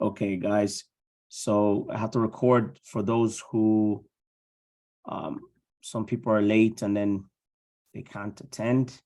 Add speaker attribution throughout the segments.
Speaker 1: Okay, guys. So I have to record for those who, some people are late and then they can't attend.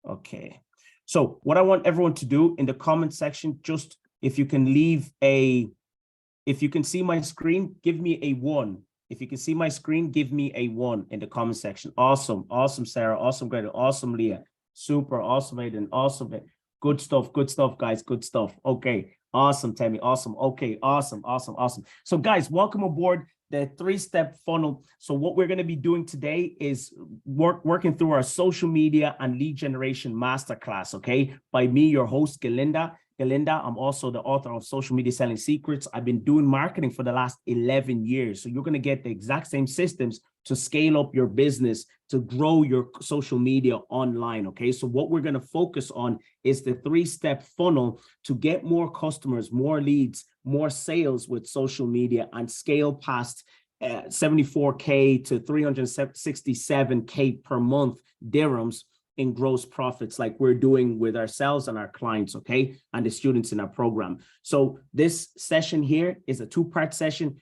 Speaker 1: Okay. So what I want everyone to do in the comment section, just if you can leave if you can see my screen, give me a 1. If you can see my screen, give me a 1 in the comment section. Awesome. Awesome, Sarah. Awesome, Greta. Awesome, Leah. Super. Awesome, Aiden. Awesome. Good stuff. Good stuff, guys. Good stuff. Okay. Awesome, Tammy. Awesome. Okay. Awesome. Awesome. Awesome. So, guys, welcome aboard the 3-step funnel. So what we're going to be doing today is working through our social media and lead generation masterclass, okay? By me, your host, Galinda. I'm also the author of Social Media Selling Secrets. I've been doing marketing for the last 11 years. So you're going to get the exact same systems to scale up your business, to grow your social media online, okay? So what we're going to focus on is the 3-step funnel to get more customers, more leads, more sales with social media and scale past 74K to 367K per month dirhams in gross profits, like we're doing with ourselves and our clients, okay, and the students in our program. So this session here is a 2-part session.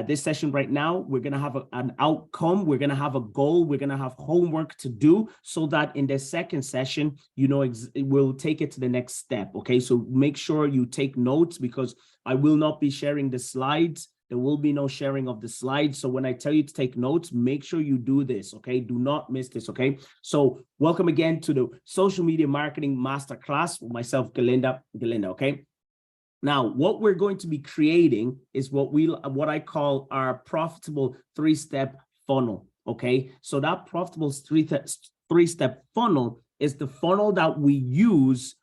Speaker 1: This session right now, we're going to have an outcome. We're going to have a goal. We're going to have homework to do so that in the second session, you know, we'll take it to the next step. Okay, so make sure you take notes because I will not be sharing the slides. There will be no sharing of the slides. So when I tell you to take notes, make sure you do this, okay? Do not miss this, okay? So welcome again to the Social Media Marketing Masterclass with myself, Galinda, okay? Now, what we're going to be creating is what I call our profitable 3-step funnel, okay? So that profitable 3-step funnel is the funnel that we use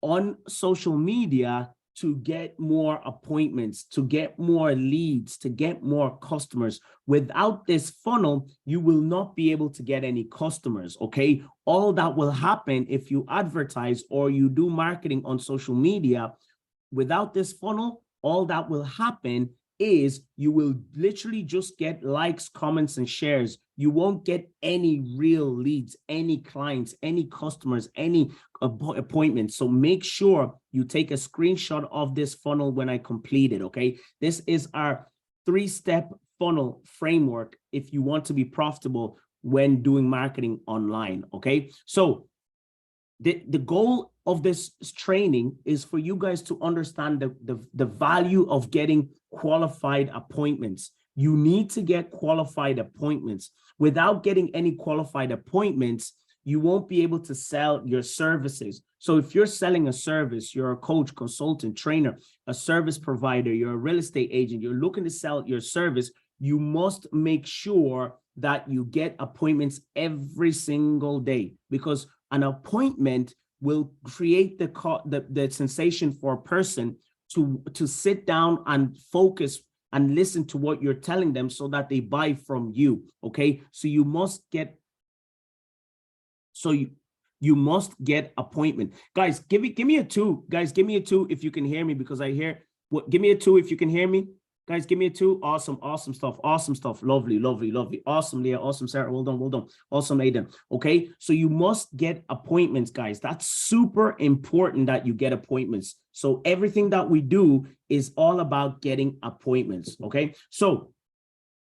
Speaker 1: on social media to get more appointments, to get more leads, to get more customers. Without this funnel, you will not be able to get any customers, okay? All that will happen if you advertise or you do marketing on social media. Without this funnel, all that will happen is you will literally just get likes, comments, and shares. You won't get any real leads, any clients, any customers, any appointments. So make sure you take a screenshot of this funnel when I complete it, okay? This is our 3-step funnel framework if you want to be profitable when doing marketing online, okay? So the goal of this training is for you guys to understand the value of getting qualified appointments. You need to get qualified appointments. Without getting any qualified appointments, you won't be able to sell your services. So if you're selling a service, you're a coach, consultant, trainer, a service provider, you're a real estate agent, you're looking to sell your service, you must make sure that you get appointments every single day, because an appointment will create the sensation for a person to sit down and focus and listen to what you're telling them so that they buy from you, okay? So you must get, you must get appointment. Guys, give me a 2. Guys, give me a 2 if you can hear me, because I hear, give me a 2 if you can hear me. Guys, give me a 2. Awesome, awesome stuff. Awesome stuff. Lovely, lovely, lovely. Awesome, Leah. Awesome, Sarah. Well done, well done. Awesome, Aiden. Okay, so you must get appointments, guys. That's super important that you get appointments. So everything that we do is all about getting appointments, okay? So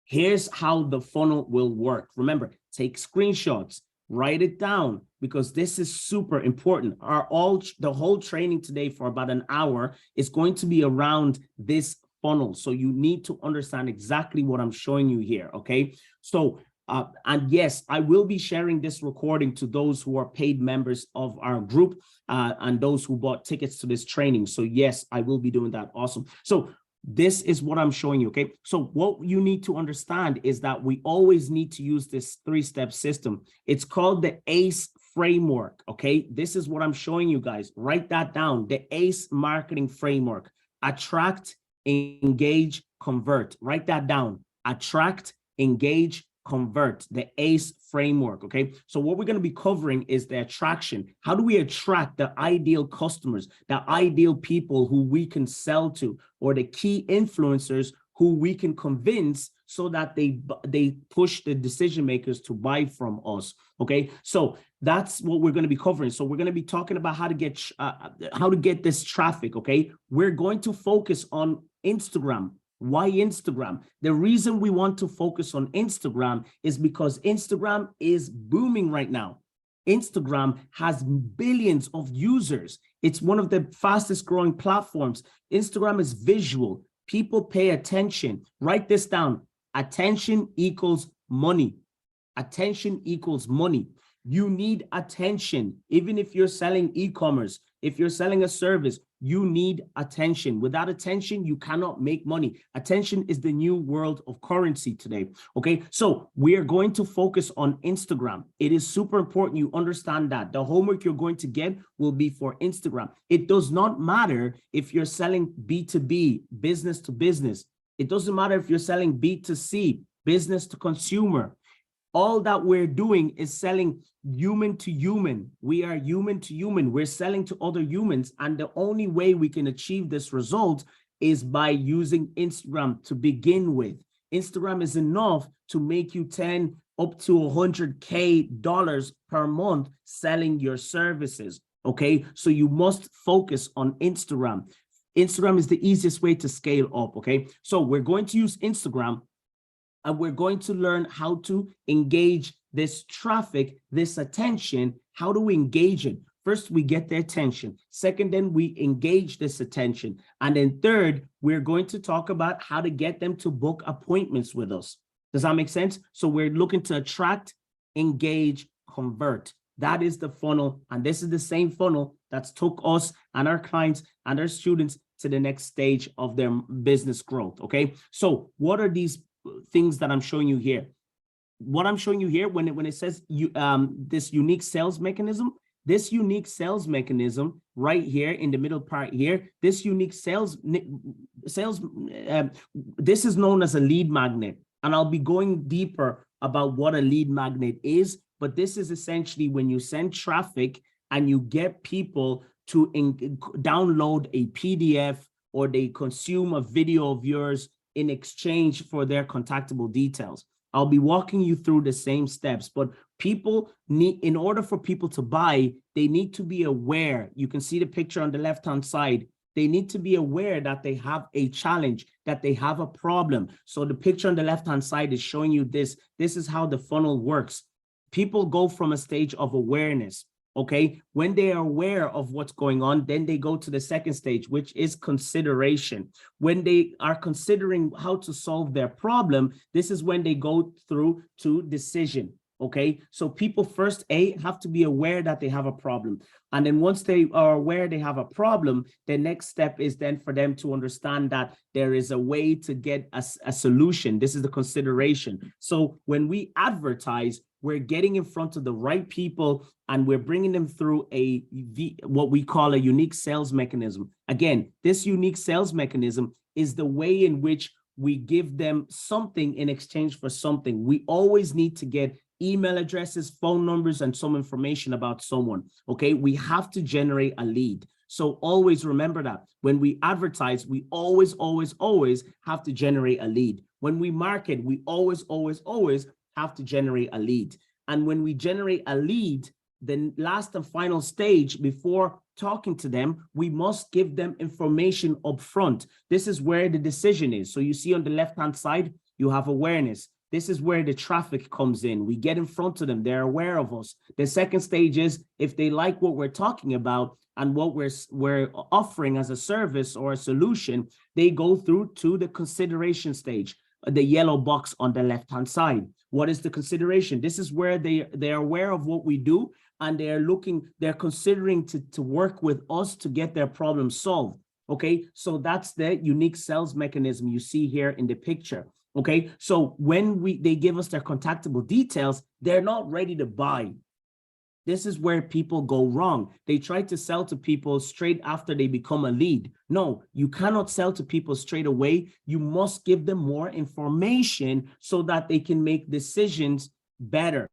Speaker 1: here's how the funnel will work. Remember, take screenshots, write it down, because this is super important. The whole training today for about an hour is going to be around this funnel. So you need to understand exactly what I'm showing you here, okay? So, and yes, I will be sharing this recording to those who are paid members of our group and those who bought tickets to this training. So yes, I will be doing that. Awesome. So this is what I'm showing you, okay? So what you need to understand is that we always need to use this 3-step system. It's called the ACE framework, okay? This is what I'm showing you guys. Write that down, the ACE marketing framework. Attract, engage, convert. Write that down. Attract, engage, convert, the ACE framework, okay? So what we're going to be covering is the attraction. How do we attract the ideal customers, the ideal people who we can sell to, or the key influencers who we can convince so that they push the decision makers to buy from us, okay? So that's what we're going to be covering. So we're going to be talking about how to get this traffic. Okay, we're going to focus on Instagram. Why Instagram? The reason we want to focus on Instagram is because Instagram is booming right now. Instagram has billions of users. It's one of the fastest growing platforms. Instagram is visual. People pay attention. Write this down. Attention equals money. Attention equals money. You need attention. Even if you're selling e-commerce, if you're selling a service, you need attention. Without attention, you cannot make money. Attention is the new world of currency today. Okay, so we are going to focus on Instagram. It is super important you understand that. The homework you're going to get will be for Instagram. It does not matter if you're selling B2B, business to business. It doesn't matter if you're selling B2C, business to consumer. All that we're doing is selling human to human. We are human to human. We're selling to other humans. And the only way we can achieve this result is by using Instagram to begin with. Instagram is enough to make you 10 up to $100K per month selling your services. Okay, so you must focus on Instagram. Instagram is the easiest way to scale up. Okay, so we're going to use Instagram. And we're going to learn how to engage this traffic, this attention. How do we engage it? First, we get the attention. Second, then we engage this attention. And then third, we're going to talk about how to get them to book appointments with us. Does that make sense? So we're looking to attract, engage, convert. That is the funnel. And this is the same funnel that's took us and our clients and our students to the next stage of their business growth. Okay. So what are these things that I'm showing you here? What I'm showing you here, when it says this unique sales mechanism, this right here in the middle part here, this unique sales, this is known as a lead magnet. And I'll be going deeper about what a lead magnet is, but this is essentially when you send traffic and you get people to download a PDF or they consume a video of yours in exchange for their contactable details. I'll be walking you through the same steps, but people need, in order for people to buy, they need to be aware. You can see the picture on the left-hand side. They need to be aware that they have a challenge, that they have a problem. So the picture on the left-hand side is showing you this. This is how the funnel works. People go from a stage of awareness. Okay, when they are aware of what's going on, then they go to the second stage, which is consideration. When they are considering how to solve their problem, this is when they go through to decision. Okay, so people first have to be aware that they have a problem. And then once they are aware they have a problem, the next step is then for them to understand that there is a way to get a solution. This is the consideration. So when we advertise, we're getting in front of the right people and we're bringing them through what we call a unique sales mechanism. Again, this unique sales mechanism is the way in which we give them something in exchange for something. We always need to get email addresses, phone numbers, and some information about someone. Okay, we have to generate a lead. So always remember that when we advertise, we always have to generate a lead. When we market, we always have to generate a lead. And when we generate a lead, the last and final stage before talking to them, we must give them information up front. This is where the decision is. So you see on the left-hand side, you have awareness. This is where the traffic comes in. We get in front of them. They're aware of us. The second stage is if they like what we're talking about and what we're offering as a service or a solution, they go through to the consideration stage, the yellow box on the left-hand side. What is the consideration? This is where they're aware of what we do and they're considering to work with us to get their problem solved. Okay, so that's the unique sales mechanism you see here in the picture. Okay, so when they give us their contactable details, they're not ready to buy. This is where people go wrong. They try to sell to people straight after they become a lead. No, you cannot sell to people straight away. You must give them more information so that they can make decisions better.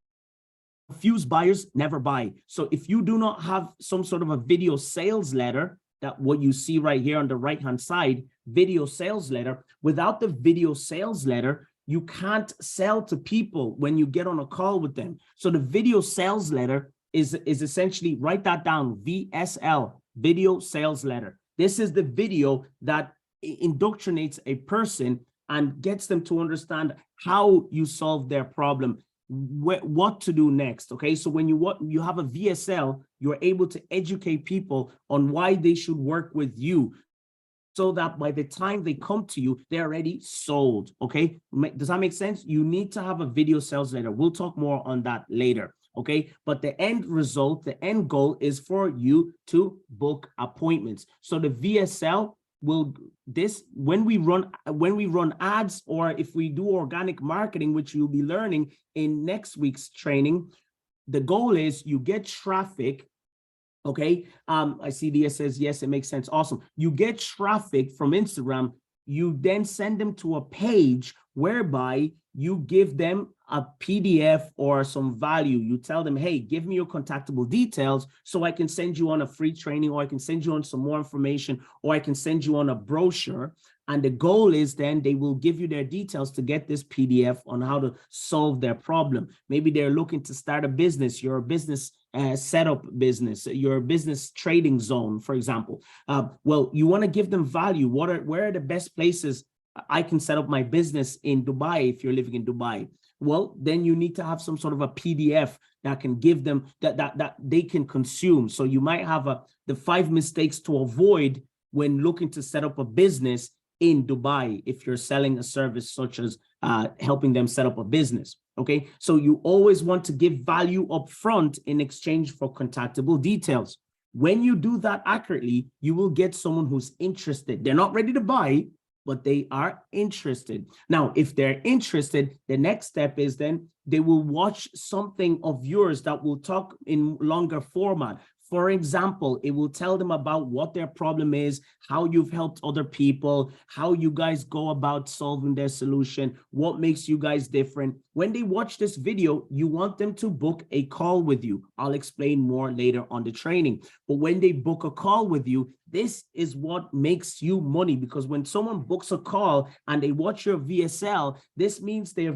Speaker 1: Confused buyers never buy. So if you do not have some sort of a video sales letter, that what you see right here on the right-hand side, video sales letter, without the video sales letter, you can't sell to people when you get on a call with them. So the video sales letter is essentially, write that down, VSL, video sales letter. This is the video that indoctrinates a person and gets them to understand how you solve their problem, what to do next. Okay, so when you have a VSL, you're able to educate people on why they should work with you, so that by the time they come to you, they're already sold. Okay, does that make sense? You need to have a video sales letter. We'll talk more on that later. Okay, but the end result, the end goal is for you to book appointments. So the VSL will, when we run ads, or if we do organic marketing, which you'll be learning in next week's training, the goal is you get traffic. Okay, I see Dia says, yes, it makes sense. Awesome. You get traffic from Instagram. You then send them to a page whereby you give them a PDF or some value. You tell them, hey, give me your contactable details so I can send you on a free training, or I can send you on some more information, or I can send you on a brochure. And the goal is then they will give you their details to get this PDF on how to solve their problem. Maybe they're looking to start a business, your business setup business, your business trading zone, for example. Well, you want to give them value. Where are the best places I can set up my business in Dubai if you're living in Dubai? Well, then you need to have some sort of a PDF that can give them that they can consume. So you might have the 5 mistakes to avoid when looking to set up a business in Dubai if you're selling a service such as helping them set up a business. Okay, so you always want to give value up front in exchange for contactable details. When you do that accurately, you will get someone who's interested. They're not ready to buy, but they are interested. Now, if they're interested, the next step is then they will watch something of yours that will talk in longer format. For example, it will tell them about what their problem is, how you've helped other people, how you guys go about solving their solution, what makes you guys different. When they watch this video, you want them to book a call with you. I'll explain more later on the training. But when they book a call with you, this is what makes you money, because when someone books a call and they watch your VSL, this means they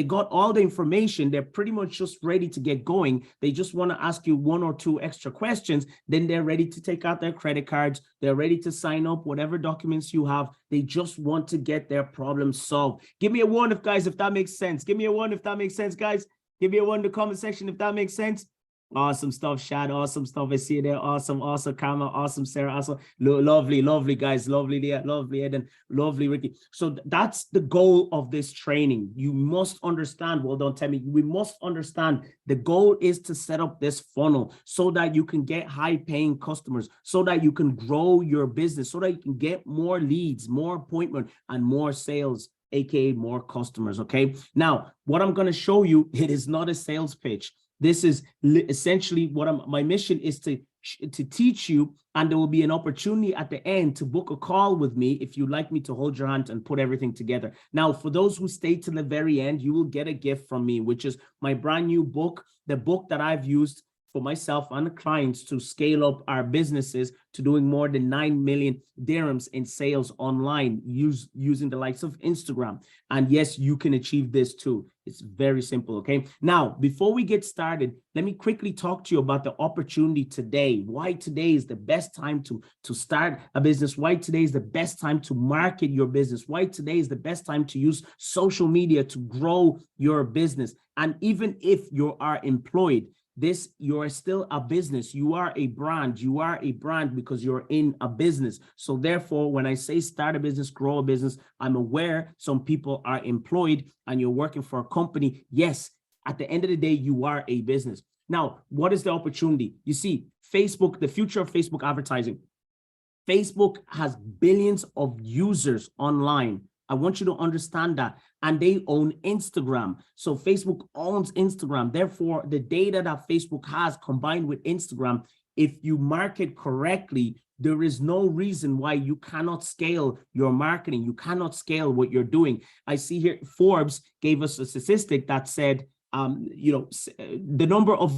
Speaker 1: got all the information. They're pretty much just ready to get going. They just want to ask you 1 or 2 extra questions. Then they're ready to take out their credit cards. They're ready to sign up whatever documents you have. They just want to get their problem solved. Give me a 1 if that makes sense. Give me a 1 if that makes sense, guys. Give me a 1 in the comment section if that makes sense. Awesome stuff, Shad. Awesome stuff. I see you there. Awesome, awesome, Karma. Awesome, Sarah. Awesome, lovely, lovely guys. Lovely, Leah. Lovely, Eden. Lovely, Ricky. So that's the goal of this training. You must understand. Well, don't tell me. We must understand the goal is to set up this funnel so that you can get high-paying customers, so that you can grow your business, so that you can get more leads, more appointment, and more sales, aka more customers. Okay. Now, what I'm going to show you, it is not a sales pitch. This is essentially what my mission is to teach you, and there will be an opportunity at the end to book a call with me if you'd like me to hold your hand and put everything together. Now, for those who stay to the very end, you will get a gift from me, which is my brand new book, the book that I've used for myself and the clients to scale up our businesses to doing more than 9 million dirhams in sales online using the likes of Instagram. And yes, you can achieve this too. It's very simple. Okay. Now, before we get started, let me quickly talk to you about the opportunity today. Why today is the best time to start a business. Why today is the best time to market your business. Why today is the best time to use social media to grow your business. And even if you are employed, you are still a business. You are a brand. You are a brand because you're in a business. So therefore, when I say start a business, grow a business, I'm aware some people are employed and you're working for a company. Yes, at the end of the day, you are a business. Now, what is the opportunity? You see, Facebook, the future of Facebook advertising. Facebook has billions of users online. I want you to understand that. And they own Instagram. So Facebook owns Instagram. Therefore, the data that Facebook has combined with Instagram, if you market correctly, there is no reason why you cannot scale your marketing. You cannot scale what you're doing. I see here Forbes gave us a statistic that said, the number of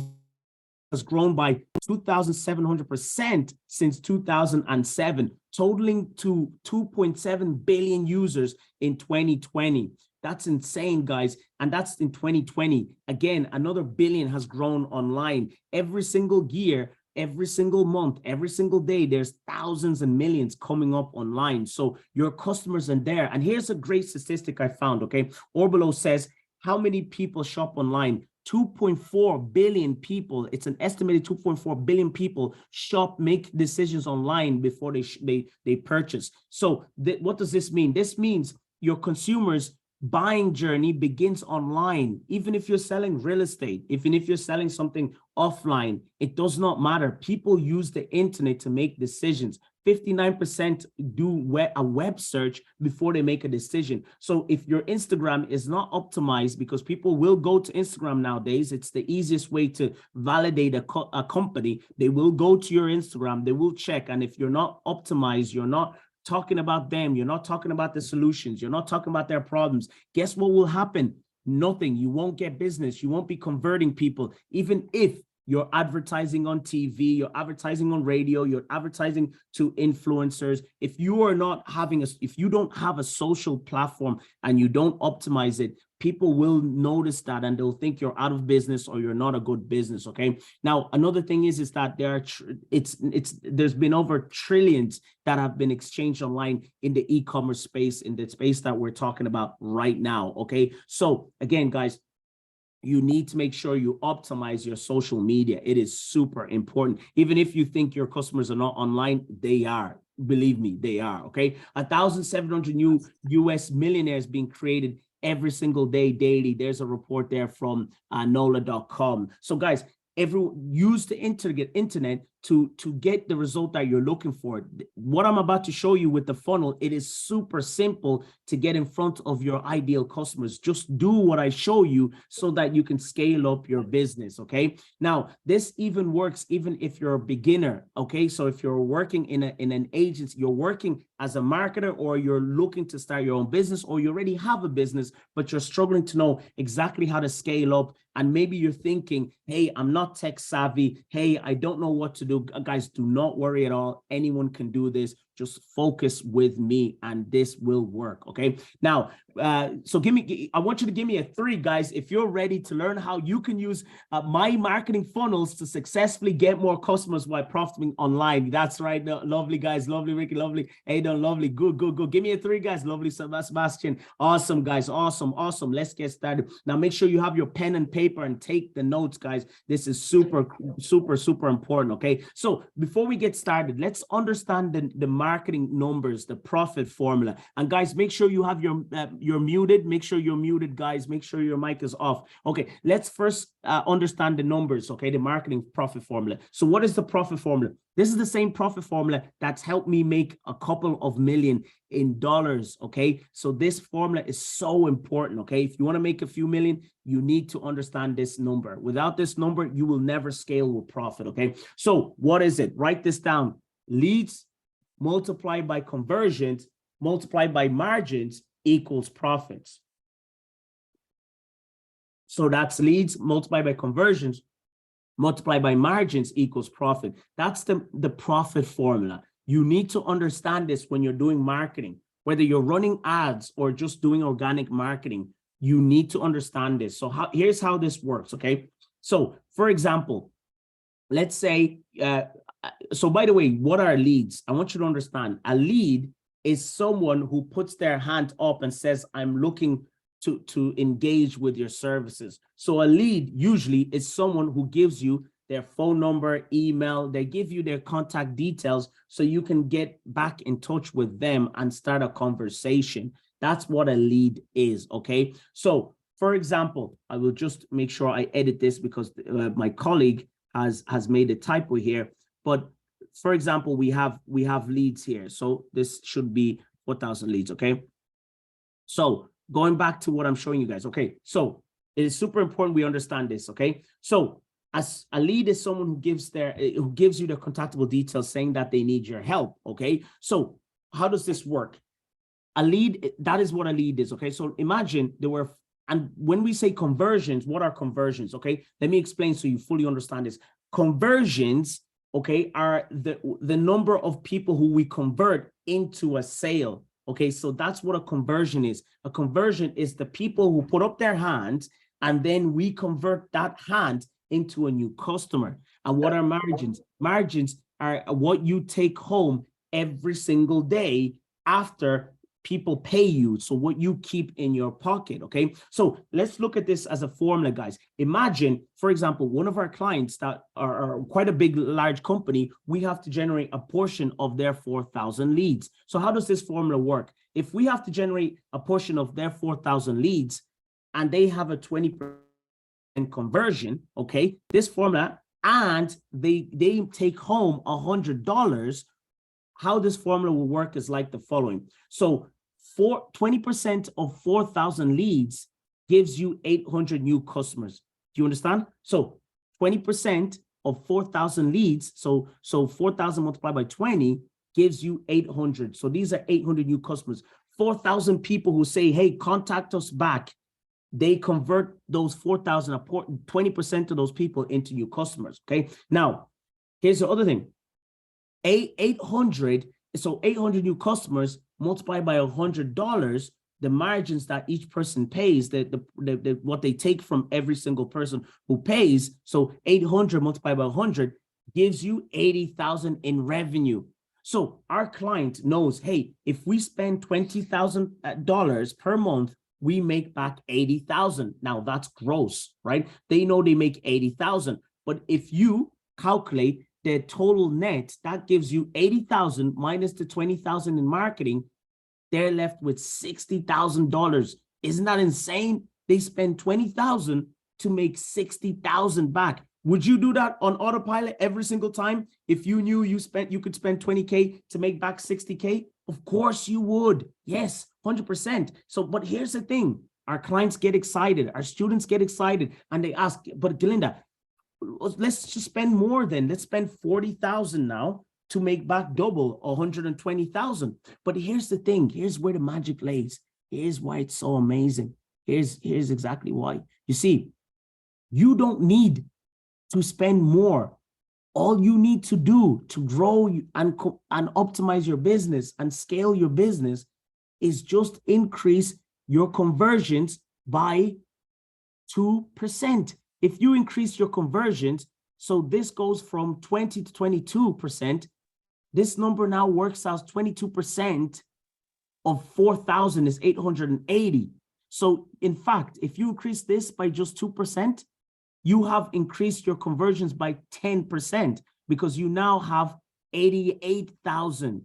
Speaker 1: has grown by 2,700% since 2007, totaling to 2.7 billion users in 2020. That's insane, guys. And that's in 2020. Again, another billion has grown online. Every single year, every single month, every single day, there's thousands and millions coming up online. So your customers are there. And here's a great statistic I found, okay? Orbalo says, how many people shop online? 2.4 billion people. It's an estimated 2.4 billion people shop, make decisions online before they purchase. So what does this mean? This means your consumers' buying journey begins online. Even if you're selling real estate, even if you're selling something offline, it does not matter. People use the internet to make decisions. 59% do a web search before they make a decision. So if your Instagram is not optimized, because people will go to Instagram nowadays, it's the easiest way to validate a company. They will go to your Instagram, they will check. And if you're not optimized, you're not talking about them, you're not talking about the solutions, you're not talking about their problems, guess what will happen? Nothing. You won't get business. You won't be converting people. Even if you're advertising on TV, you're advertising on radio, you're advertising to influencers. If you are not having if you don't have a social platform and you don't optimize it, people will notice that and they'll think you're out of business or you're not a good business. Okay. Now, another thing is that there's been over trillions that have been exchanged online in the e-commerce space, in the space that we're talking about right now. Okay. So again, guys, you need to make sure you optimize your social media. It is super important. Even if you think your customers are not online, they are. Believe me, they are. Okay. 1,700 new US millionaires being created every single day, daily. There's a report there from NOLA.com. So guys, use the internet to get the result that you're looking for. What I'm about to show you with the funnel, it is super simple to get in front of your ideal customers. Just do what I show you so that you can scale up your business. Okay. Now, this even works even if you're a beginner. Okay. So if you're working in an agency, you're working as a marketer, or you're looking to start your own business, or you already have a business, but you're struggling to know exactly how to scale up. And maybe you're thinking, hey, I'm not tech savvy. Hey, I don't know what to do. Guys, do not worry at all. Anyone can do this. Just focus with me and this will work. Okay. Now, so I want you to give me a 3, guys, if you're ready to learn how you can use my marketing funnels to successfully get more customers while profiting online. That's right. Lovely, guys. Lovely, Ricky. Lovely. Aidan, lovely. Good, good, good. Give me a 3, guys. Lovely, Sebastian. Awesome, guys. Awesome, awesome. Let's get started. Now, make sure you have your pen and paper and take the notes, guys. This is super, super, super important. Okay. So before we get started, let's understand the marketing numbers, the profit formula. And guys, make sure you have you're muted. Make sure you're muted, guys. Make sure your mic is off. Okay, let's first understand the numbers, okay, the marketing profit formula. So what is the profit formula? This is the same profit formula that's helped me make a couple of million in dollars, okay? So this formula is so important, okay? If you want to make a few million, you need to understand this number. Without this number, you will never scale with profit, okay? So what is it? Write this down. Leads multiplied by conversions multiplied by margins equals profits. So that's leads multiplied by conversions multiplied by margins equals profit. That's the profit formula. You need to understand this when you're doing marketing, whether you're running ads or just doing organic marketing. You need to understand this. So here's how this works, okay? So for example, let's say, so by the way, what are leads? I want you to understand a lead is someone who puts their hand up and says, I'm looking to engage with your services. So a lead usually is someone who gives you their phone number, email, they give you their contact details so you can get back in touch with them and start a conversation. That's what a lead is, okay? So for example, I will just make sure I edit this because my colleague has made a typo here, but for example, we have leads here. So this should be 4,000 leads, okay? So going back to what I'm showing you guys, okay? So it is super important we understand this, okay? So as a lead is someone who gives you the contactable details saying that they need your help, okay? So how does this work? A lead, that is what a lead is, okay? So imagine and when we say conversions, what are conversions, okay? Let me explain so you fully understand this. Conversions, okay, are the number of people who we convert into a sale. Okay, so that's what a conversion is. A conversion is the people who put up their hand, and then we convert that hand into a new customer. And what are margins? Margins are what you take home every single day after people pay you. So what you keep in your pocket, okay? So let's look at this as a formula, guys. Imagine, for example, one of our clients that are quite a big, large company, we have to generate a portion of their 4,000 leads. So how does this formula work? If we have to generate a portion of their 4,000 leads and they have a 20% conversion, okay, this formula, and they take home $100, how this formula will work is like the following. So 20% of 4,000 leads gives you 800 new customers. Do you understand? So 20% of 4,000 leads, so 4,000 multiplied by 20 gives you 800. So these are 800 new customers. 4,000 people who say, hey, contact us back. They convert those 4,000, 20% of those people into new customers, okay? Now, here's the other thing. 800, so 800 new customers multiplied by $100, the margins that each person pays, what they take from every single person who pays, so 800 multiplied by 100 gives you 80,000 in revenue. So our client knows, hey, if we spend $20,000 per month, we make back 80,000. Now that's gross, right? They know they make 80,000, but if you calculate the total net, that gives you 80,000 minus the 20,000 in marketing, they're left with $60,000. Isn't that insane? They spend 20,000 to make 60,000 back. Would you do that on autopilot every single time? If you knew you could spend 20K to make back 60K? Of course you would. Yes, 100%. So, but here's the thing. Our clients get excited. Our students get excited and they ask, but Galinda, let's just spend more then. Let's spend 40,000 now to make back double 120,000. But here's the thing. Here's where the magic lays. Here's why it's so amazing. Here's exactly why. You see, you don't need to spend more. All you need to do to grow and optimize your business and scale your business is just increase your conversions by 2%. If you increase your conversions, so this goes from 20 to 22%, this number now works out 22% of 4,000 is 880. So in fact, if you increase this by just 2%, you have increased your conversions by 10% because you now have 88,000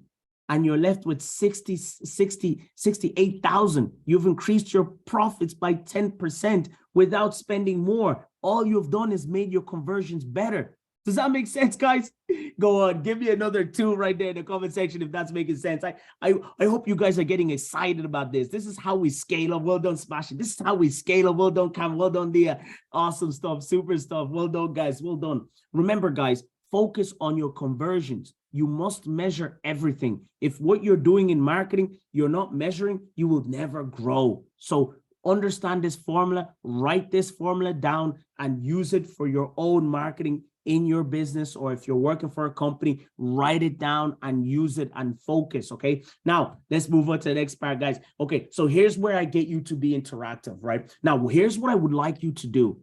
Speaker 1: and you're left with 68,000. You've increased your profits by 10% without spending more. All you've done is made your conversions better. Does that make sense, guys? Go on, give me another 2 right there in the comment section if that's making sense. I hope you guys are getting excited about this. This is how we scale up. Well done, Smash It. This is how we scale up. Well done, Cam. Well done, Leah. Awesome stuff, super stuff. Well done, guys. Well done. Remember, guys, focus on your conversions. You must measure everything. If what you're doing in marketing, you're not measuring, you will never grow. So understand this formula, write this formula down and use it for your own marketing in your business, or if you're working for a company, write it down and use it and focus, okay? Now, let's move on to the next part, guys. Okay, so here's where I get you to be interactive, right? Now, here's what I would like you to do.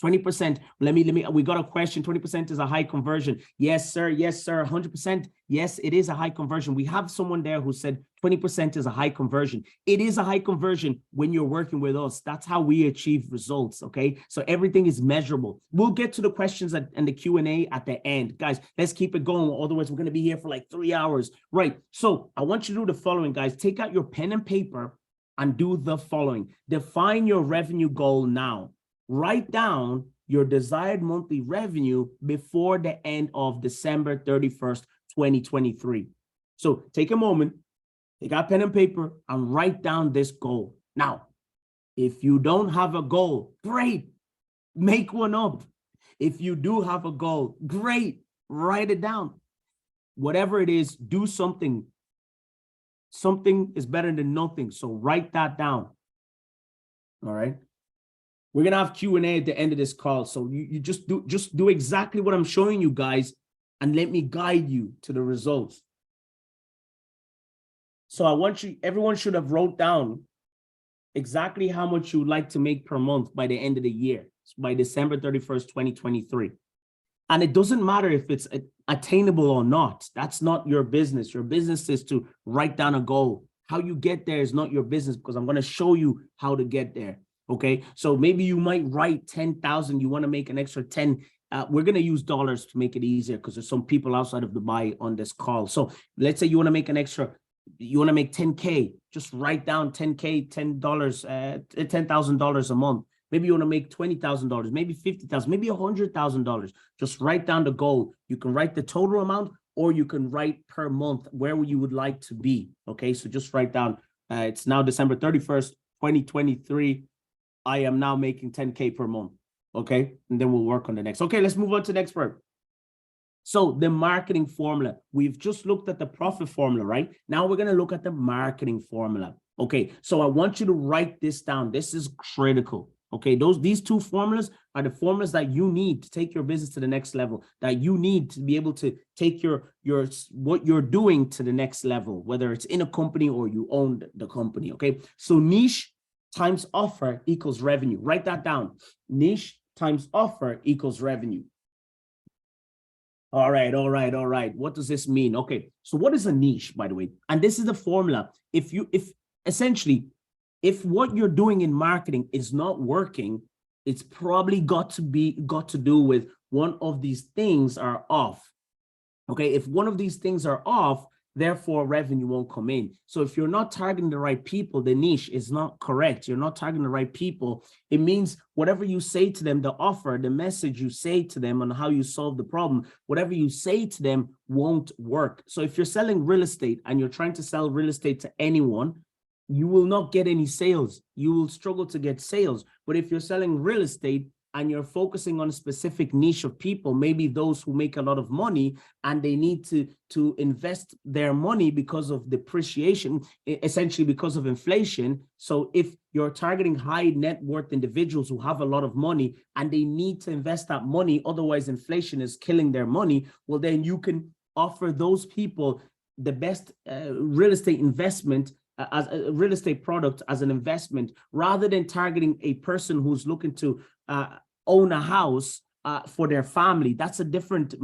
Speaker 1: 20%, we got a question, 20% is a high conversion. Yes, sir, 100%. Yes, it is a high conversion. We have someone there who said 20% is a high conversion. It is a high conversion when you're working with us. That's how we achieve results, okay? So everything is measurable. We'll get to the questions and the Q&A at the end. Guys, let's keep it going. Otherwise, we're gonna be here for like 3 hours. Right, so I want you to do the following, guys. Take out your pen and paper and do the following. Define your revenue goal now. Write down your desired monthly revenue before the end of December 31st, 2023. So take a moment, take out pen and paper and write down this goal. Now, if you don't have a goal, great, make one up. If you do have a goal, great, write it down. Whatever it is, do something. Something is better than nothing, so write that down, all right? We're gonna have Q&A at the end of this call. So you just do exactly what I'm showing you guys and let me guide you to the results. So I want you, everyone should have wrote down exactly how much you would like to make per month by the end of the year, by December 31st, 2023. And it doesn't matter if it's attainable or not. That's not your business. Your business is to write down a goal. How you get there is not your business, because I'm going to show you how to get there. Okay. So maybe you might write 10,000. You want to make an extra 10. We're going to use dollars to make it easier, because there's some people outside of Dubai on this call. So let's say you want to make an extra, you want to make 10K, just write down 10K, $10, $10,000 a month. Maybe you want to make $20,000, maybe $50,000, maybe $100,000. Just write down the goal. You can write the total amount, or you can write per month where you would like to be. Okay, so just write down, it's now December 31st, 2023. I am now making 10K per month. Okay, and then we'll work on the next. Okay, let's move on to the next part. So the marketing formula, we've just looked at the profit formula, right? Now we're going to look at the marketing formula. Okay, so I want you to write this down. This is critical. Okay, these two formulas are the formulas that you need to take your business to the next level, that you need to be able to take your what you're doing to the next level, whether it's in a company or you own the company. Okay, so niche times offer equals revenue. Write that down. Niche times offer equals revenue. All right. What does this mean? Okay, so what is a niche, by the way? And this is the formula. If what you're doing in marketing is not working, it's probably got to do with one of these things are off. Okay, if one of these things are off, therefore revenue won't come in. So if you're not targeting the right people, the niche is not correct. You're not targeting the right people. It means whatever you say to them, the offer, the message you say to them on how you solve the problem, whatever you say to them won't work. So if you're selling real estate and you're trying to sell real estate to anyone, you will not get any sales. You will struggle to get sales. But if you're selling real estate and you're focusing on a specific niche of people, maybe those who make a lot of money and they need to invest their money because of depreciation, essentially because of inflation. So if you're targeting high net worth individuals who have a lot of money and they need to invest that money, otherwise inflation is killing their money, well, then you can offer those people the best real estate investment, as a real estate product, as an investment, rather than targeting a person who's looking to own a house for their family. That's a different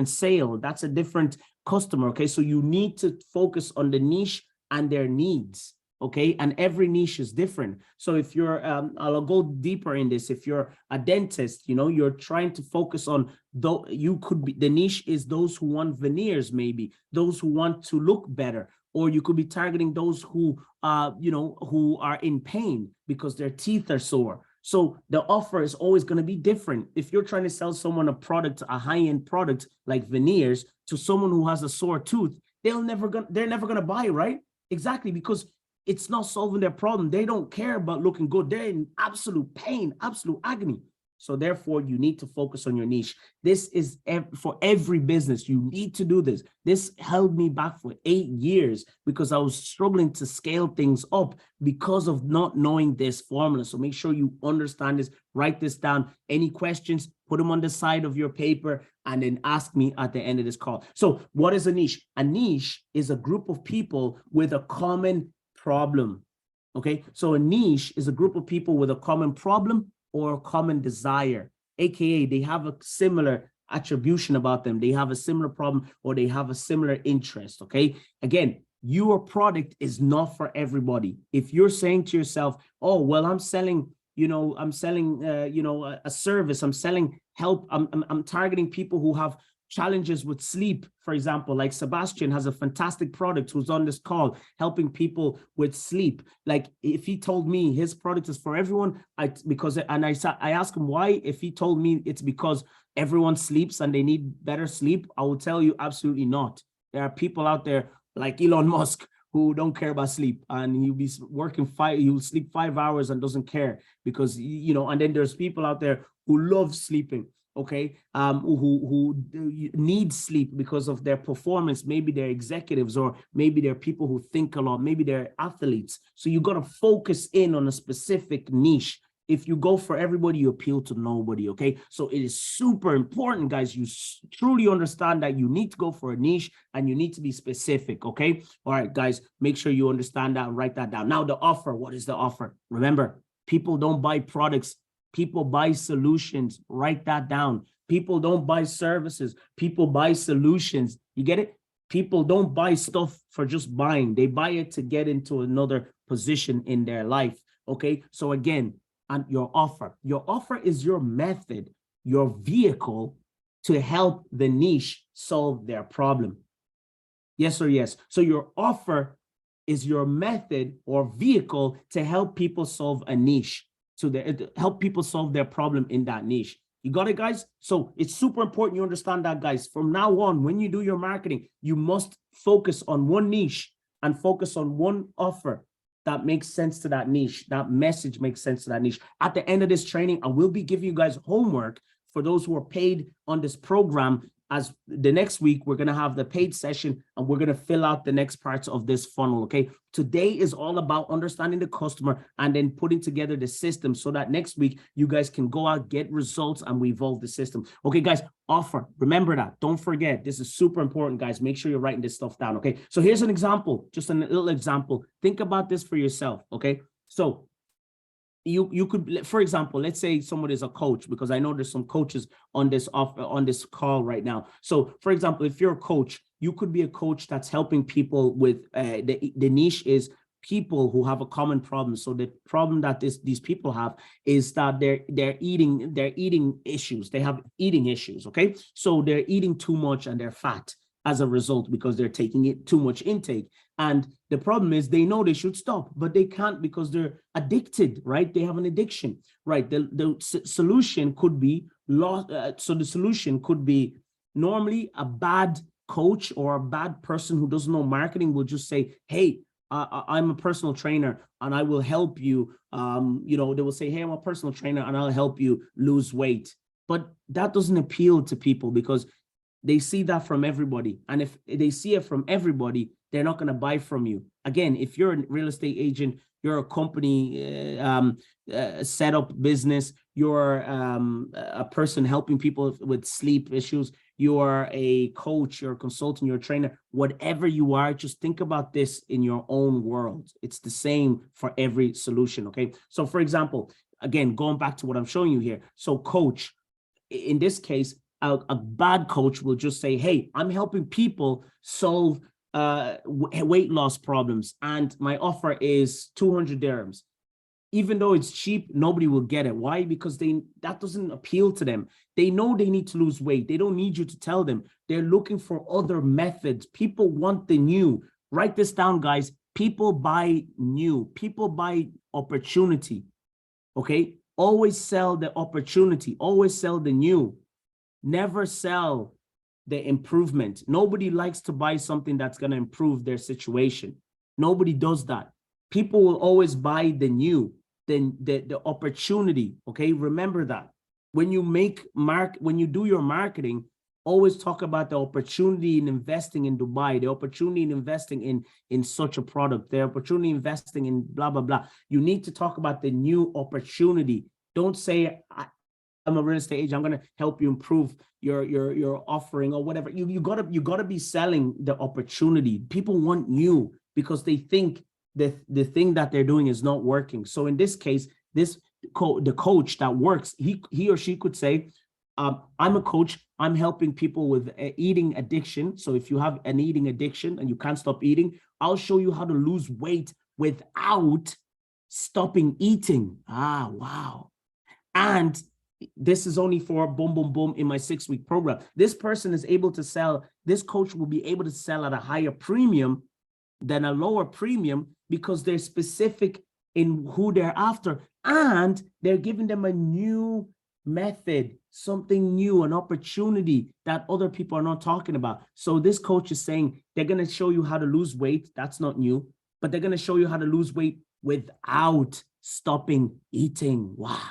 Speaker 1: sale. That's a different customer. Okay, so you need to focus on the niche and their needs. Okay, and every niche is different. So if you're, I'll go deeper in this. If you're a dentist, you know, you're trying to focus on, though you could be, the niche is those who want veneers, maybe those who want to look better. Or you could be targeting those who, who are in pain because their teeth are sore. So the offer is always going to be different. If you're trying to sell someone a product, a high-end product like veneers, to someone who has a sore tooth, they're never going to buy, right? Exactly, because it's not solving their problem. They don't care about looking good. They're in absolute pain, absolute agony. So therefore, you need to focus on your niche. This is for every business. You need to do this. This held me back for 8 years because I was struggling to scale things up because of not knowing this formula. So make sure you understand this, write this down. Any questions, put them on the side of your paper and then ask me at the end of this call. So what is a niche? A niche is a group of people with a common problem. Okay, so a niche is a group of people with a common problem or a common desire, aka they have a similar attribution about them, they have a similar problem, or they have a similar interest. Okay, again, your product is not for everybody. If you're saying to yourself, oh well, I'm selling a service, I'm selling help, I'm targeting people who have challenges with sleep, for example, like Sebastian has a fantastic product who's on this call helping people with sleep. Like if he told me his product is for everyone, I asked him why. If he told me it's because everyone sleeps and they need better sleep, I will tell you absolutely not. There are people out there like Elon Musk who don't care about sleep, and he'll be working he'll sleep 5 hours and doesn't care because, and then there's people out there who love sleeping. Okay, who need sleep because of their performance. Maybe they're executives, or maybe they're people who think a lot, maybe they're athletes. So you got to focus in on a specific niche. If you go for everybody, you appeal to nobody, okay? So it is super important, guys. You truly understand that you need to go for a niche and you need to be specific, okay? All right, guys, make sure you understand that and write that down. Now, the offer, what is the offer? Remember, people don't buy products. People buy solutions. Write that down. People don't buy services. People buy solutions. You get it? People don't buy stuff for just buying. They buy it to get into another position in their life, okay? So again, and your offer is your method, your vehicle to help the niche solve their problem. Yes or yes? So your offer is your method or vehicle to help people solve a niche, to help people solve their problem in that niche. You got it, guys? So it's super important you understand that, guys. From now on, when you do your marketing, you must focus on one niche and focus on one offer that makes sense to that niche. That message makes sense to that niche. At the end of this training, I will be giving you guys homework for those who are paid on this program. As the next week, we're going to have the paid session and we're going to fill out the next parts of this funnel, okay? Today is all about understanding the customer and then putting together the system so that next week you guys can go out, get results, and we evolve the system. Okay, guys, offer. Remember that. Don't forget. This is super important, guys. Make sure you're writing this stuff down, okay? So here's an example, just a little example. Think about this for yourself, okay? So you could, for example, let's say someone is a coach, because I know there's some coaches on this call right now. So for example, if you're a coach, you could be a coach that's helping people with the niche is people who have a common problem. So the problem that these people have is that they're eating issues. They have eating issues, okay? So they're eating too much and they're fat as a result because they're taking it too much intake. And the problem is they know they should stop, but they can't because they're addicted, right? They have an addiction, right? The solution could be so the solution could be normally a bad coach or a bad person who doesn't know marketing will just say, hey, I'm a personal trainer and I will help you. They will say, hey, I'm a personal trainer and I'll help you lose weight. But that doesn't appeal to people because they see that from everybody. And if they see it from everybody, they're not going to buy from you. Again, if you're a real estate agent, you're a company set up business, you're a person helping people with sleep issues, you're a coach, you're a consultant, you're a trainer, whatever you are, just think about this in your own world. It's the same for every solution, okay? So for example, again, going back to what I'm showing you here. So coach, in this case, a bad coach will just say, hey, I'm helping people solve weight loss problems and my offer is 200 dirhams. Even though it's cheap, nobody will get it. Why? Because that doesn't appeal to them. They know they need to lose weight. They don't need you to tell them. They're looking for other methods. People want the new. Write this down, guys. People buy new. People buy opportunity, okay? Always sell the opportunity. Always sell the new. Never sell the improvement. Nobody likes to buy something that's going to improve their situation. Nobody does that. People will always buy the new, the opportunity. Okay, remember that. When you do your marketing, always talk about the opportunity in investing in Dubai, the opportunity in investing in such a product, the opportunity investing in blah blah blah. You need to talk about the new opportunity. Don't say, I'm a real estate agent, I'm going to help you improve your offering or whatever. You gotta be selling the opportunity. People want you because they think the thing that they're doing is not working. So in this case, the coach that works, he or she could say, I'm a coach, I'm helping people with eating addiction. So if you have an eating addiction and you can't stop eating, I'll show you how to lose weight without stopping eating. Ah, wow. And this is only for boom, boom, boom in my 6-week program. This person is able to sell, this coach will be able to sell at a higher premium than a lower premium because they're specific in who they're after. And they're giving them a new method, something new, an opportunity that other people are not talking about. So this coach is saying they're going to show you how to lose weight. That's not new, but they're going to show you how to lose weight without stopping eating. Wow.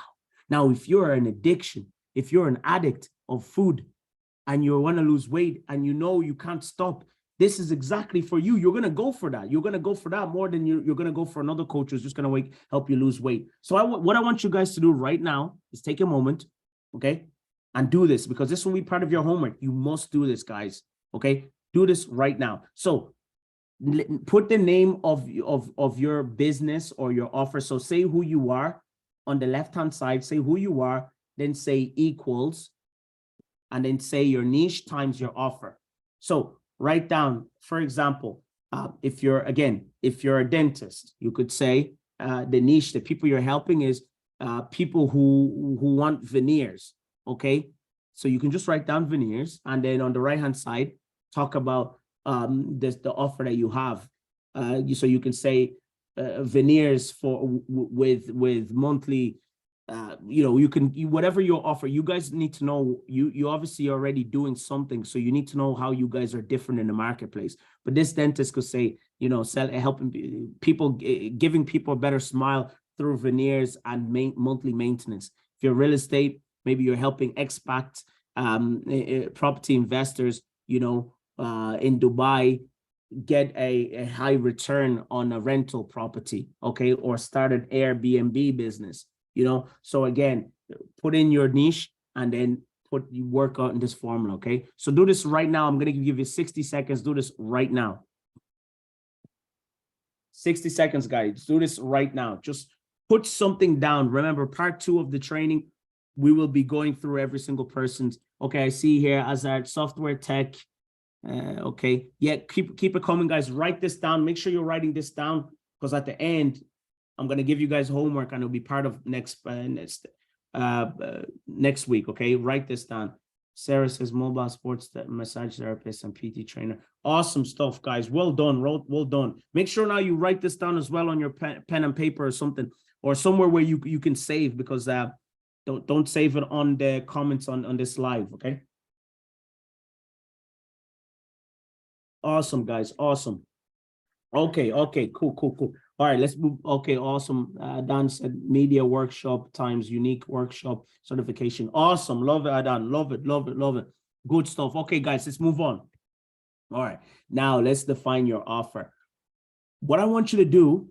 Speaker 1: Now, if you're an addiction, if you're an addict of food and you want to lose weight and you know you can't stop, this is exactly for you. You're going to go for that. You're going to go for that more than you're going to go for another coach who's just going to help you lose weight. So what I want you guys to do right now is take a moment, okay, and do this, because this will be part of your homework. You must do this, guys, okay? Do this right now. So put the name of your business or your offer. So say who you are on the left-hand side, say who you are, then say equals, and then say your niche times your offer. So write down, for example, if you're a dentist, you could say the niche, the people you're helping is people who want veneers, okay? So you can just write down veneers, and then on the right-hand side, talk about the offer that you have. So you can say veneers with monthly, you can, whatever your offer. You guys need to know, you obviously already doing something, so you need to know how you guys are different in the marketplace. But this dentist could say, helping people, giving people a better smile through veneers and monthly maintenance. If you're real estate, maybe you're helping expats, property investors, in Dubai, get a high return on a rental property, okay, or start an Airbnb business. So again, put in your niche and then you work on this formula, okay? So do this right now. I'm going to give you 60 seconds. Do this right now. 60 seconds, guys. Do this right now. Just put something down. Remember, part 2 of the training, we will be going through every single person's. Okay, I see here, Azad, software tech. Okay, yeah, keep it coming, guys. Write this down. Make sure you're writing this down, because at the end, I'm going to give you guys homework, and it'll be part of next week, okay? Write this down. Sarah says mobile sports massage therapist and PT trainer. Awesome stuff, guys. Well done. Well done. Make sure now you write this down as well on your pen and paper or something, or somewhere where you can save, because don't save it on the comments on this live, okay? Awesome, guys. Awesome. Okay, cool. All right, let's move. Okay, awesome. Dan said media workshop times unique workshop certification. Awesome. Love it, Adan. Love it. Good stuff. Okay, guys, let's move on. All right, now let's define your offer. What I want you to do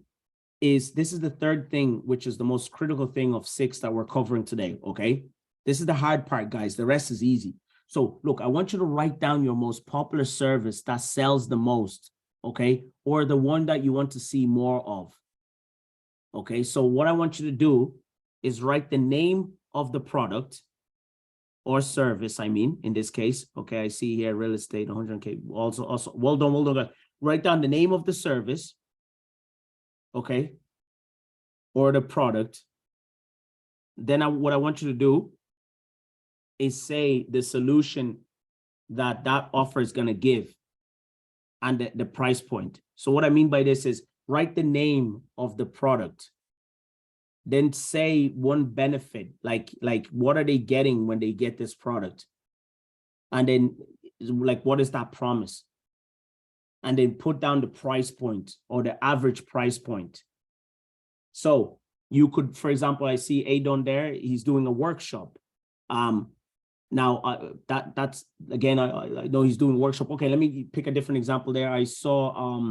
Speaker 1: is, this is the third thing, which is the most critical thing of 6 that we're covering today, okay? This is the hard part, guys. The rest is easy. So look, I want you to write down your most popular service that sells the most, okay? Or the one that you want to see more of, okay? So what I want you to do is write the name of the product or service, in this case, okay? I see here real estate, 100K, also, well done, guys. Write down the name of the service, okay? Or the product. Then what I want you to do is say the solution that offer is going to give, and the price point. So what I mean by this is, write the name of the product, then say one benefit, like what are they getting when they get this product, and then like what is that promise, and then put down the price point or the average price point. So you could, for example, I see Adon there, he's doing a workshop. Now that's again, I know he's doing a workshop. Okay, let me pick a different example there. I saw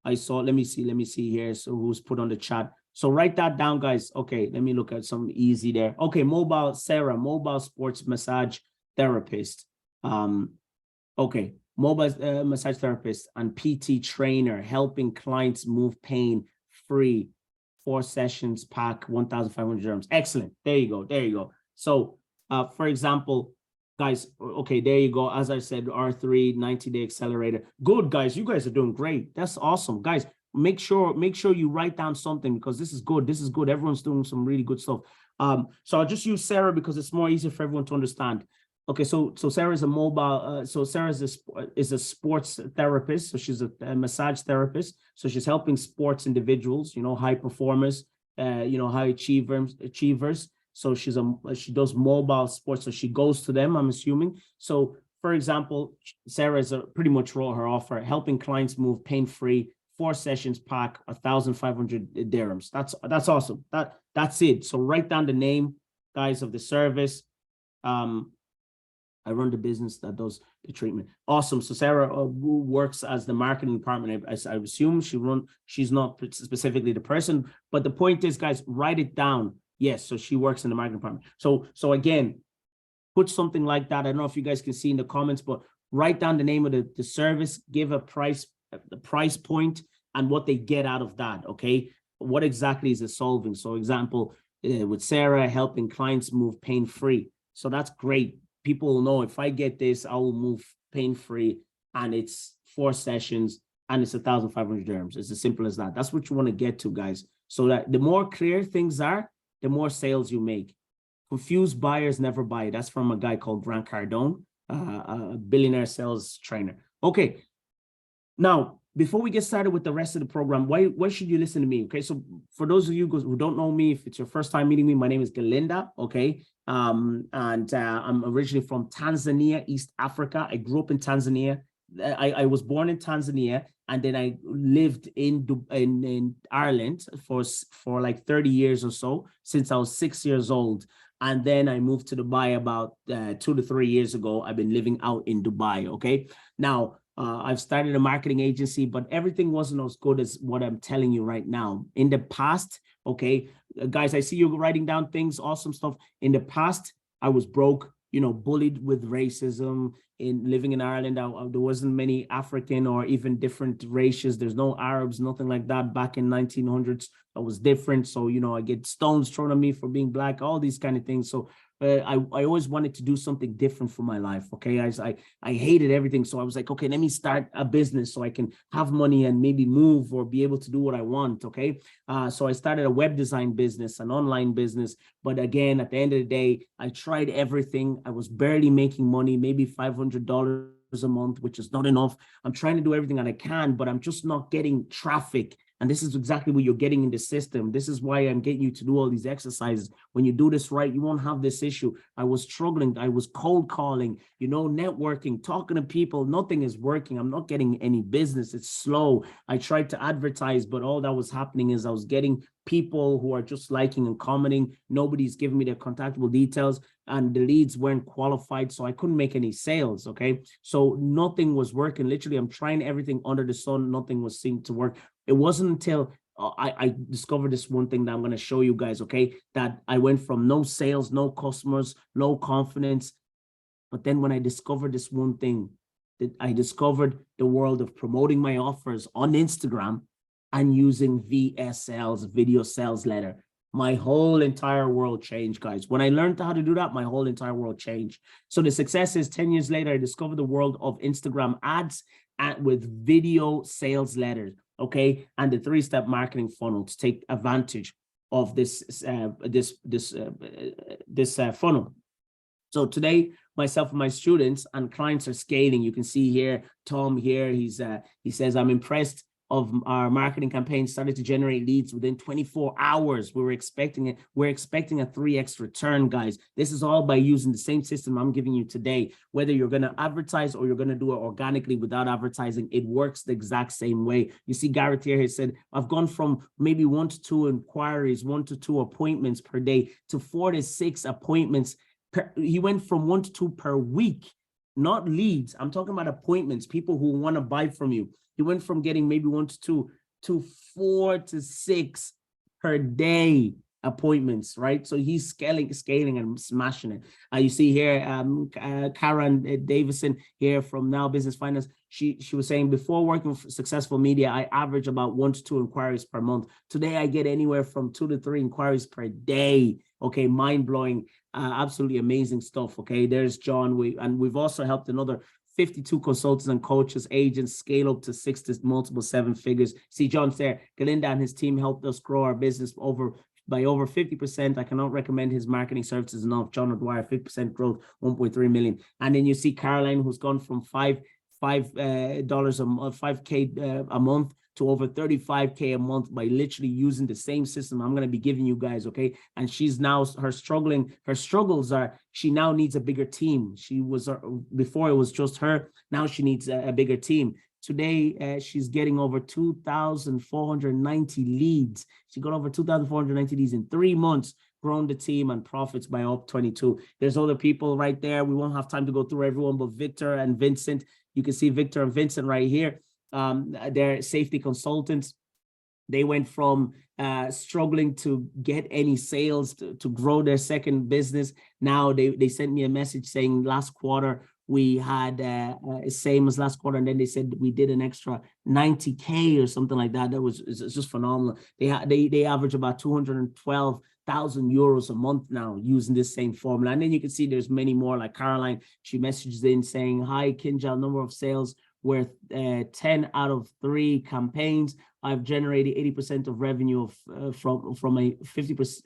Speaker 1: let me see here. So who's put on the chat? So write that down, guys. Okay, let me look at some easy there. Okay, Sarah, mobile sports massage therapist. Okay, mobile massage therapist and PT trainer, helping clients move pain free. 4 sessions pack, 1,500 dirhams. Excellent. There you go. So for example, guys, okay, there you go. As I said, R3 90-day accelerator. Good, guys. You guys are doing great. That's awesome, guys. Make sure you write down something, because this is good. Everyone's doing some really good stuff. So I'll just use Sarah because it's more easier for everyone to understand. Okay, so Sarah is a mobile. So Sarah is a sports therapist. So she's a massage therapist. So she's helping sports individuals, high performers, high achievers. So she does mobile sports. So she goes to them, I'm assuming. So for example, Sarah is pretty much her offer, helping clients move pain-free, 4 sessions pack, 1,500 dirhams. That's awesome. That's it. So write down the name, guys, of the service. I run the business that does the treatment. Awesome. So Sarah who works as the marketing department. I assume she's not specifically the person, but the point is, guys, write it down. Yes, so she works in the marketing department. So again, put something like that. I don't know if you guys can see in the comments, but write down the name of the service, give a price, the price point, and what they get out of that. Okay, what exactly is it solving? So example, with Sarah, helping clients move pain-free. So that's great. People will know, if I get this, I will move pain-free, and it's 4 sessions and it's 1,500 dirhams. It's as simple as that. That's what you want to get to, guys. So that the more clear things are, the more sales you make. Confused buyers never buy. That's from a guy called Grant Cardone, a billionaire sales trainer. Okay. Now, before we get started with the rest of the program, why should you listen to me? Okay, so for those of you who don't know me, if it's your first time meeting me, my name is Galinda. Okay, and I'm originally from Tanzania, East Africa. I grew up in Tanzania. I was born in Tanzania, and then I lived in Ireland for like 30 years or so, since I was 6 years old. And then I moved to Dubai about 2 to 3 years ago. I've been living out in Dubai. Okay, now I've started a marketing agency, but everything wasn't as good as what I'm telling you right now. In the past, okay, guys, I see you writing down things, awesome stuff. In the past, I was broke, you know, bullied with racism. In living in Ireland, there wasn't many African or even different races. There's no Arabs, nothing like that. Back in 1900s, I was different. So, you know, I get stones thrown at me for being black, all these kind of things. So I always wanted to do something different for my life. Okay, I hated everything. So I was like, okay, let me start a business so I can have money and maybe move or be able to do what I want. Okay, so I started a web design business, an online business. But again, at the end of the day, I tried everything. I was barely making money, maybe $500 a month, which is not enough. I'm trying to do everything that I can, but I'm just not getting traffic. And this is exactly what you're getting in the system. This is why I'm getting you to do all these exercises. When you do this right, you won't have this issue. I was struggling. I was cold calling, you know, networking, talking to people. Nothing is working. I'm not getting any business. It's slow. I tried to advertise, but all that was happening is I was getting people who are just liking and commenting. Nobody's giving me their contactable details, and the leads weren't qualified, so I couldn't make any sales. Okay, so nothing was working. Literally, I'm trying everything under the sun. Nothing was seeming to work. It wasn't until I discovered this one thing that I'm going to show you guys, okay, that I went from no sales, no customers, low confidence. But then when I discovered this one thing, that I discovered the world of promoting my offers on Instagram and using VSLs, video sales letter. My whole entire world changed, guys. When I learned how to do that, my whole entire world changed. So the success is 10 years later, I discovered the world of Instagram ads with video sales letters. Okay, and the 3-step marketing funnel to take advantage of this funnel. So today, myself and my students and clients are scaling. You can see here, Tom here, he says, I'm impressed of our marketing campaign started to generate leads within 24 hours. We're expecting a 3x return, guys. This is all by using the same system I'm giving you today. Whether you're going to advertise or you're going to do it organically without advertising, it works the exact same way. You see, Garrett here, he said, I've gone from maybe 1 to 2 inquiries, 1 to 2 appointments per day to 4 to 6 appointments. He went from 1 to 2 per week, not leads. I'm talking about appointments, people who want to buy from you. He went from getting maybe 1 to 2 to 4 to 6 per day appointments, right? So he's scaling and smashing it. You see here, Karen Davison here from Now Business Finance. She was saying, before working for successful media, I average about 1 to 2 inquiries per month. Today, I get anywhere from 2 to 3 inquiries per day. Okay, mind-blowing, absolutely amazing stuff. Okay, there's John. We've also helped another 52 consultants and coaches, agents scale up to 6 to multiple 7 figures. See, John's there. Galinda and his team helped us grow our business by over 50%. I cannot recommend his marketing services enough. John O'Dwyer, 50% growth, 1.3 million. And then you see Caroline, who's gone from $5K a month to over 35K a month by literally using the same system I'm going to be giving you guys, okay? And she's now, her struggles are, she now needs a bigger team. She was, before it was just her, now she needs a bigger team. Today, she's getting over 2,490 leads. She got over 2,490 leads in 3 months grown the team and profits by up 22. There's other people right there. We won't have time to go through everyone, but Victor and Vincent, you can see Victor and Vincent right here. They're safety consultants. They went from struggling to get any sales to grow their second business. Now they sent me a message saying last quarter we had same as last quarter, and then they said we did an extra 90K or something like that. That was it's just phenomenal. They average about 212,000 euros a month now using this same formula. And then you can see there's many more, like Caroline. She messages in saying, "Hi Kinjal, number of sales worth 10 out of 3 campaigns. I've generated 80% of revenue from a 55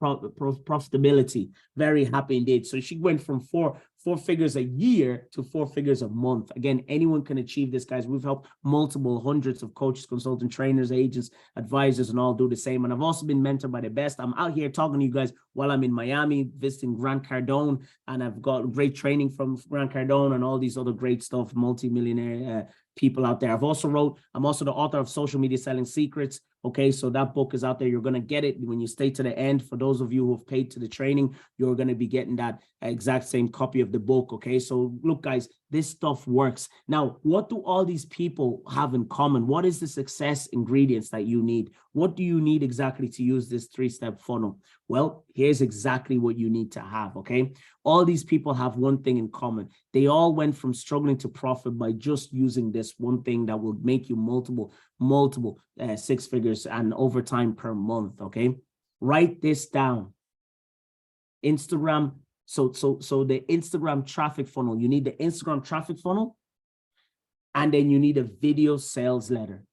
Speaker 1: profitability. Very happy indeed." So she went from four figures a year to 4 figures a month. Again, anyone can achieve this, guys. We've helped multiple hundreds of coaches, consultants, trainers, agents, advisors, and all do the same. And I've also been mentored by the best. I'm out here talking to you guys while I'm in Miami, visiting Grant Cardone, and I've got great training from Grant Cardone and all these other great stuff, multi-millionaire people out there. I'm also the author of Social Media Selling Secrets. Okay, so that book is out there. You're going to get it when you stay to the end. For those of you who have paid to the training, you're going to be getting that exact same copy of the book. Okay, so look, guys, this stuff works. Now, what do all these people have in common? What is the success ingredients that you need? What do you need exactly to use this 3-step funnel? Well, here's exactly what you need to have, okay? All these people have one thing in common. They all went from struggling to profit by just using this one thing that will make you multiple 6 figures and overtime per month, okay? Write this down. Instagram, so the Instagram traffic funnel, you need the Instagram traffic funnel, and then you need a video sales letter.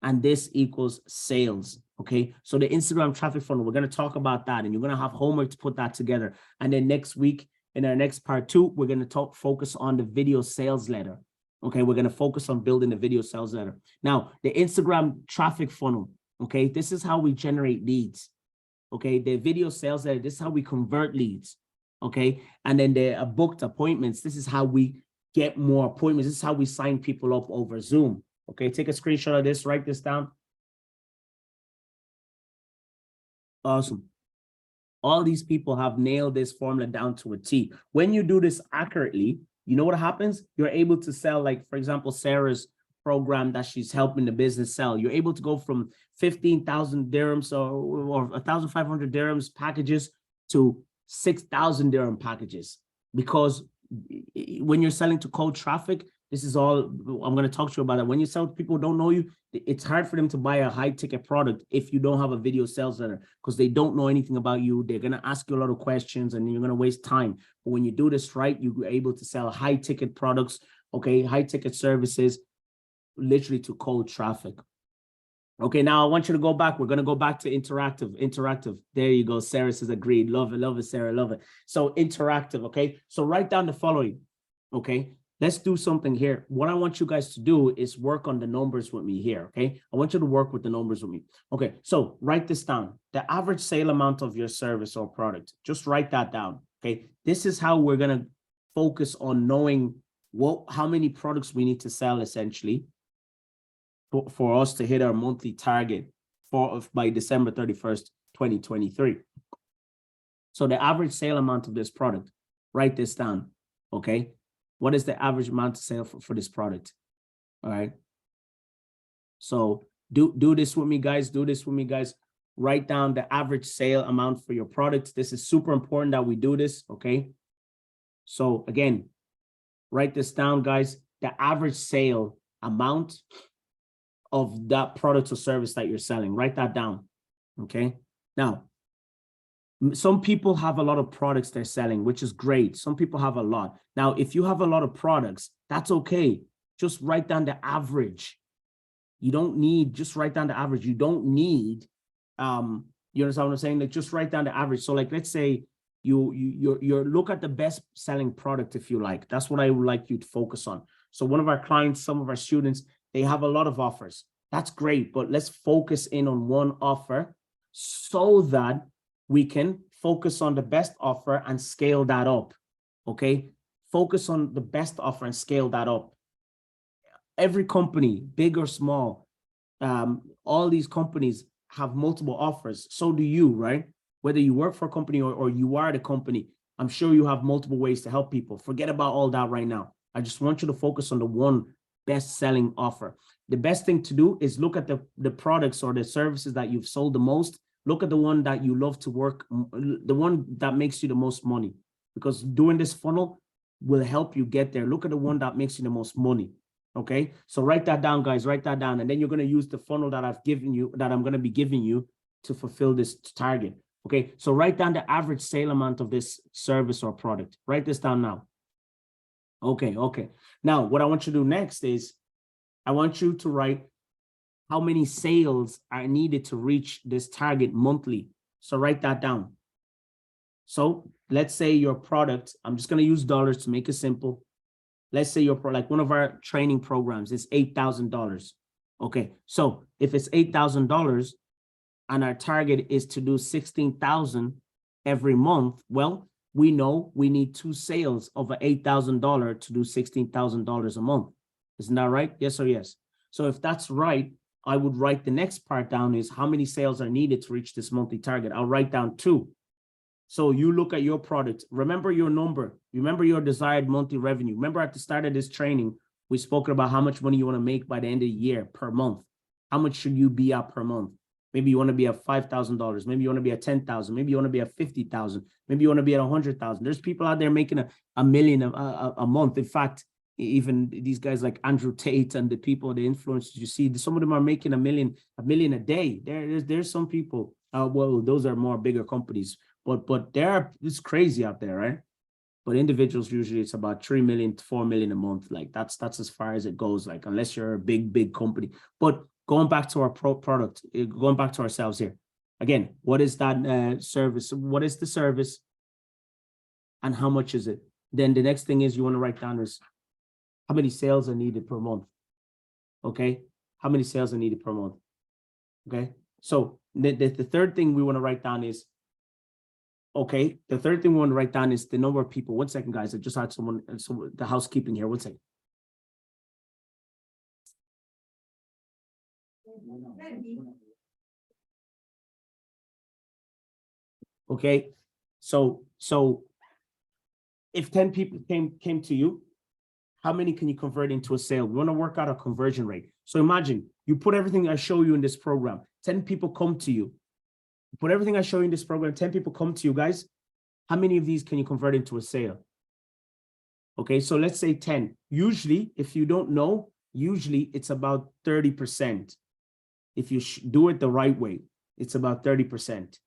Speaker 1: And this equals sales, okay? So the Instagram traffic funnel, we're going to talk about that, and you're going to have homework to put that together. And then next week, in our next part 2, we're going to focus on the video sales letter. Okay, we're going to focus on building the video sales letter. Now, the Instagram traffic funnel, okay, this is how we generate leads. Okay, the video sales letter, this is how we convert leads. Okay, and then the booked appointments, this is how we get more appointments. This is how we sign people up over Zoom. Okay, take a screenshot of this, write this down. Awesome. All these people have nailed this formula down to a T. When you do this accurately, you know what happens? You're able to sell, like, for example, Sarah's program that she's helping the business sell. You're able to go from 15,000 dirhams or 1,500 dirhams packages to 6,000 dirham packages. Because when you're selling to cold traffic, this is all I'm going to talk to you about. It. When you sell to people who don't know you, it's hard for them to buy a high ticket product if you don't have a video sales letter, because they don't know anything about you. They're going to ask you a lot of questions and you're going to waste time. But when you do this right, you're able to sell high ticket products, okay, high ticket services, literally to cold traffic. Okay, now I want you to go back. We're going to go back to interactive. There you go. Sarah says agreed. Love it, Sarah, love it. So interactive, okay? So write down the following, okay? Let's do something here. What I want you guys to do is work on the numbers with me here, okay? I want you to work with the numbers with me. Okay, so write this down. The average sale amount of your service or product. Just write that down, okay? This is how we're going to focus on knowing how many products we need to sell, essentially, for us to hit our monthly target by December 31st, 2023. So the average sale amount of this product, write this down, okay? What is the average amount to sale for this product? All right. So do this with me, guys. Do this with me, guys. Write down the average sale amount for your product. This is super important that we do this, okay? So again, write this down, guys. The average sale amount of that product or service that you're selling. Write that down, okay? Now, some people have a lot of products they're selling, which is great. Some people have a lot. Now, if you have a lot of products, that's okay. Just write down the average. You don't need, just write down the average. You don't need, you understand what I'm saying? Like, just write down the average. So like, let's say you look at the best selling product, if you like. That's what I would like you to focus on. So one of our clients, some of our students, they have a lot of offers. That's great, but let's focus in on one offer so that we can focus on the best offer and scale that up, okay? Focus on the best offer and scale that up. Every company, big or small, all these companies have multiple offers. So do you, right? whether you work for a company or you are the company, I'm sure you have multiple ways to help people. Forget about all that right now. I just want you to focus on the one best-selling offer. The best thing to do is look at the products or the services that you've sold the most. Look at the one that you love to work, the one that makes you the most money, because doing this funnel will help you get there. Look at the one that makes you the most money. Okay, so write that down, guys. Write that down, and then you're going to use the funnel that I've given you, that I'm going to be giving you to fulfill this target. Okay, so write down the average sale amount of this service or product. Write this down now. Okay. Now, what I want you to do next is I want you to write how many sales are needed to reach this target monthly. So write that down. So let's say your product, I'm just going to use dollars to make it simple. Let's say your product, like one of our training programs is $8,000. Okay, so if it's $8,000 and our target is to do 16,000 every month, well, we know we need 2 sales of an $8,000 to do $16,000 a month. Isn't that right? Yes or yes? So if that's right, I would write the next part down is how many sales are needed to reach this monthly target. I'll write down 2. So you look at your product, remember your number, remember your desired monthly revenue. Remember at the start of this training, we spoke about how much money you want to make by the end of the year per month. How much should you be at per month? Maybe you want to be at $5,000. Maybe you want to be at 10,000. Maybe you want to be at 50,000. Maybe you want to be at 100,000. There's people out there making a million a month. In fact, even these guys like Andrew Tate and the people, the influencers you see, some of them are making a million a day. There's some people. Well, those are more bigger companies, but it's crazy out there, right? But individuals, usually it's about 3 million to 4 million a month. Like that's as far as it goes, like unless you're a big company. But going back to our product, going back to ourselves here. Again, what is that service? What is the service and how much is it? Then the next thing is you want to write down is how many sales are needed per month. Okay, how many sales are needed per month? Okay, so the third thing we want to write down is, okay, the third thing we want to write down is the number of people. 1 second, guys. I just had the housekeeping here. 1 second. Okay, so if 10 people came to you, how many can you convert into a sale? We want to work out a conversion rate. So imagine you put everything I show you in this program, 10 people come to you. Put everything I show you in this program, 10 people come to you, guys. How many of these can you convert into a sale? Okay, so let's say 10. Usually, if you don't know, usually it's about 30%. If you do it the right way, it's about 30%.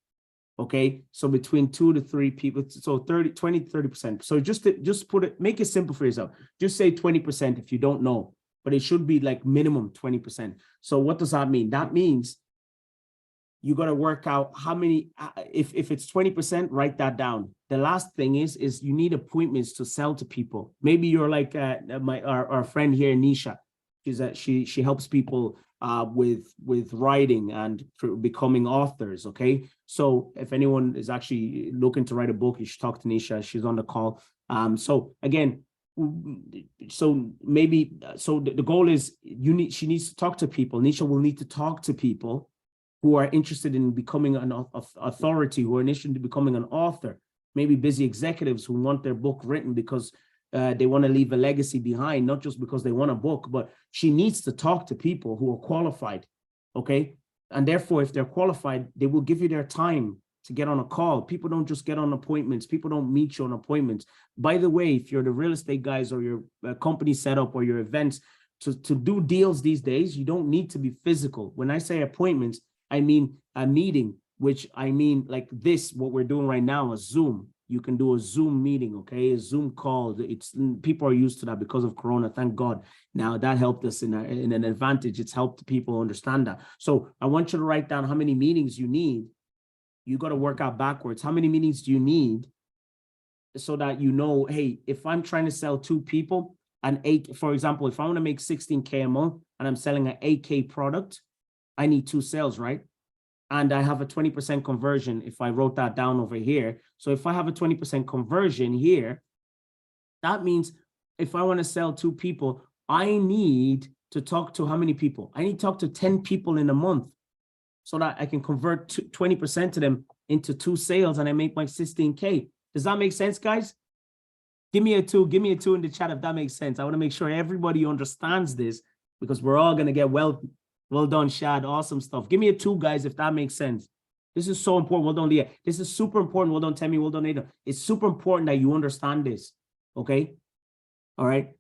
Speaker 1: Okay, so between 2 to 3 people, so 20 to 30%. So just put it, make it simple for yourself. Just say 20% if you don't know, but it should be like minimum 20%. So what does that mean? That means you got to work out how many, if it's 20%, write that down. The last thing is you need appointments to sell to people. Maybe you're like our friend here, Nisha. She helps people with writing and becoming authors. Okay, so if anyone is actually looking to write a book, you should talk to Nisha. She's on the call. So again, so maybe the goal is she needs to talk to people. Nisha will need to talk to people who are interested in becoming an authority, who are interested in becoming an author. Maybe busy executives who want their book written because they want to leave a legacy behind, not just because they want a book, but she needs to talk to people who are qualified, okay? And therefore, if they're qualified, they will give you their time to get on a call. People don't just get on appointments. People don't meet you on appointments. By the way, if you're the real estate guys or your company setup or your events, to do deals these days, you don't need to be physical. When I say appointments, I mean a meeting, which I mean like this, what we're doing right now, a Zoom. You can do a Zoom meeting, okay? A Zoom call. People are used to that because of Corona, thank God. Now that helped us in an advantage. It's helped people understand that. So I want you to write down how many meetings you need. You got to work out backwards. How many meetings do you need so that you know, hey, if I'm trying to sell 2 people and 8, for example, if I want to make 16K a month and I'm selling an 8K product, I need 2 sales, right? And I have a 20% conversion if I wrote that down over here. So if I have a 20% conversion here, that means if I want to sell 2 people, I need to talk to how many people? I need to talk to 10 people in a month so that I can convert 20% to them into 2 sales and I make my 16K. Does that make sense, guys? Give me a 2. Give me a 2 in the chat if that makes sense. I want to make sure everybody understands this because we're all going to get well done, Shad. Awesome stuff. Give me a 2, guys, if that makes sense. This is so important. Well done, Leah. This is super important. Well done, Temi. Well done, Ada. It's super important that you understand this. Okay. All right.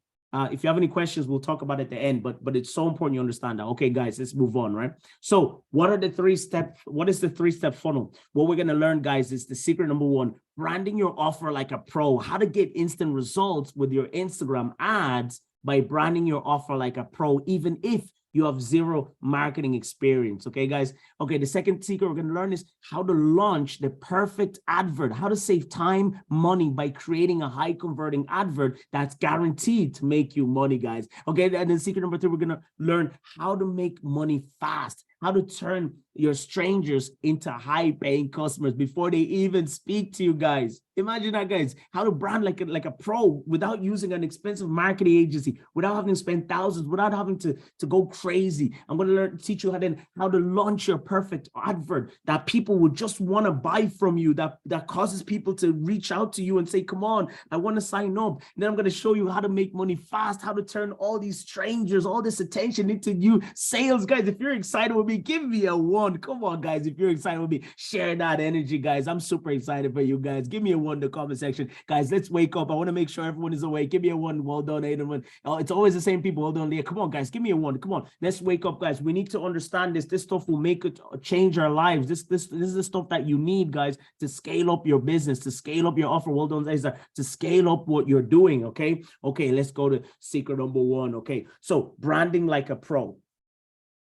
Speaker 1: If you have any questions, we'll talk about it at the end, but it's so important you understand that. Okay, guys, let's move on, right? So what is the 3-step funnel? What we're going to learn, guys, is the secret number 1, branding your offer like a pro, how to get instant results with your Instagram ads by branding your offer like a pro, even if you have 0 marketing experience. Okay, guys. Okay, the second secret we're going to learn is how to launch the perfect advert, how to save time, money by creating a high converting advert that's guaranteed to make you money, guys. Okay, and then secret number 3, we're going to learn how to make money fast, how to turn your strangers into high-paying customers before they even speak to you, guys. Imagine that, guys. How to brand like a pro without using an expensive marketing agency, without having to spend thousands, without having to go crazy. I'm going to teach you how to launch your perfect advert that people will just want to buy from you, that causes people to reach out to you and say, come on, I want to sign up. And then I'm going to show you how to make money fast, how to turn all these strangers, all this attention into new sales, guys. If you're excited with me, give me a 1. Come on, guys. If you're excited with me, share that energy, guys. I'm super excited for you guys. Give me a 1 in the comment section. Guys, let's wake up. I want to make sure everyone is awake. Give me a 1. Well done, Aiden. Oh, it's always the same people. Well done, Leah. Come on, guys. Give me a 1. Come on. Let's wake up, guys. We need to understand this. This stuff will make it change our lives. This is the stuff that you need, guys, to scale up your business, to scale up your offer. Well done, Isaac. To scale up what you're doing, okay? Okay, let's go to secret number 1, okay? So branding like a pro.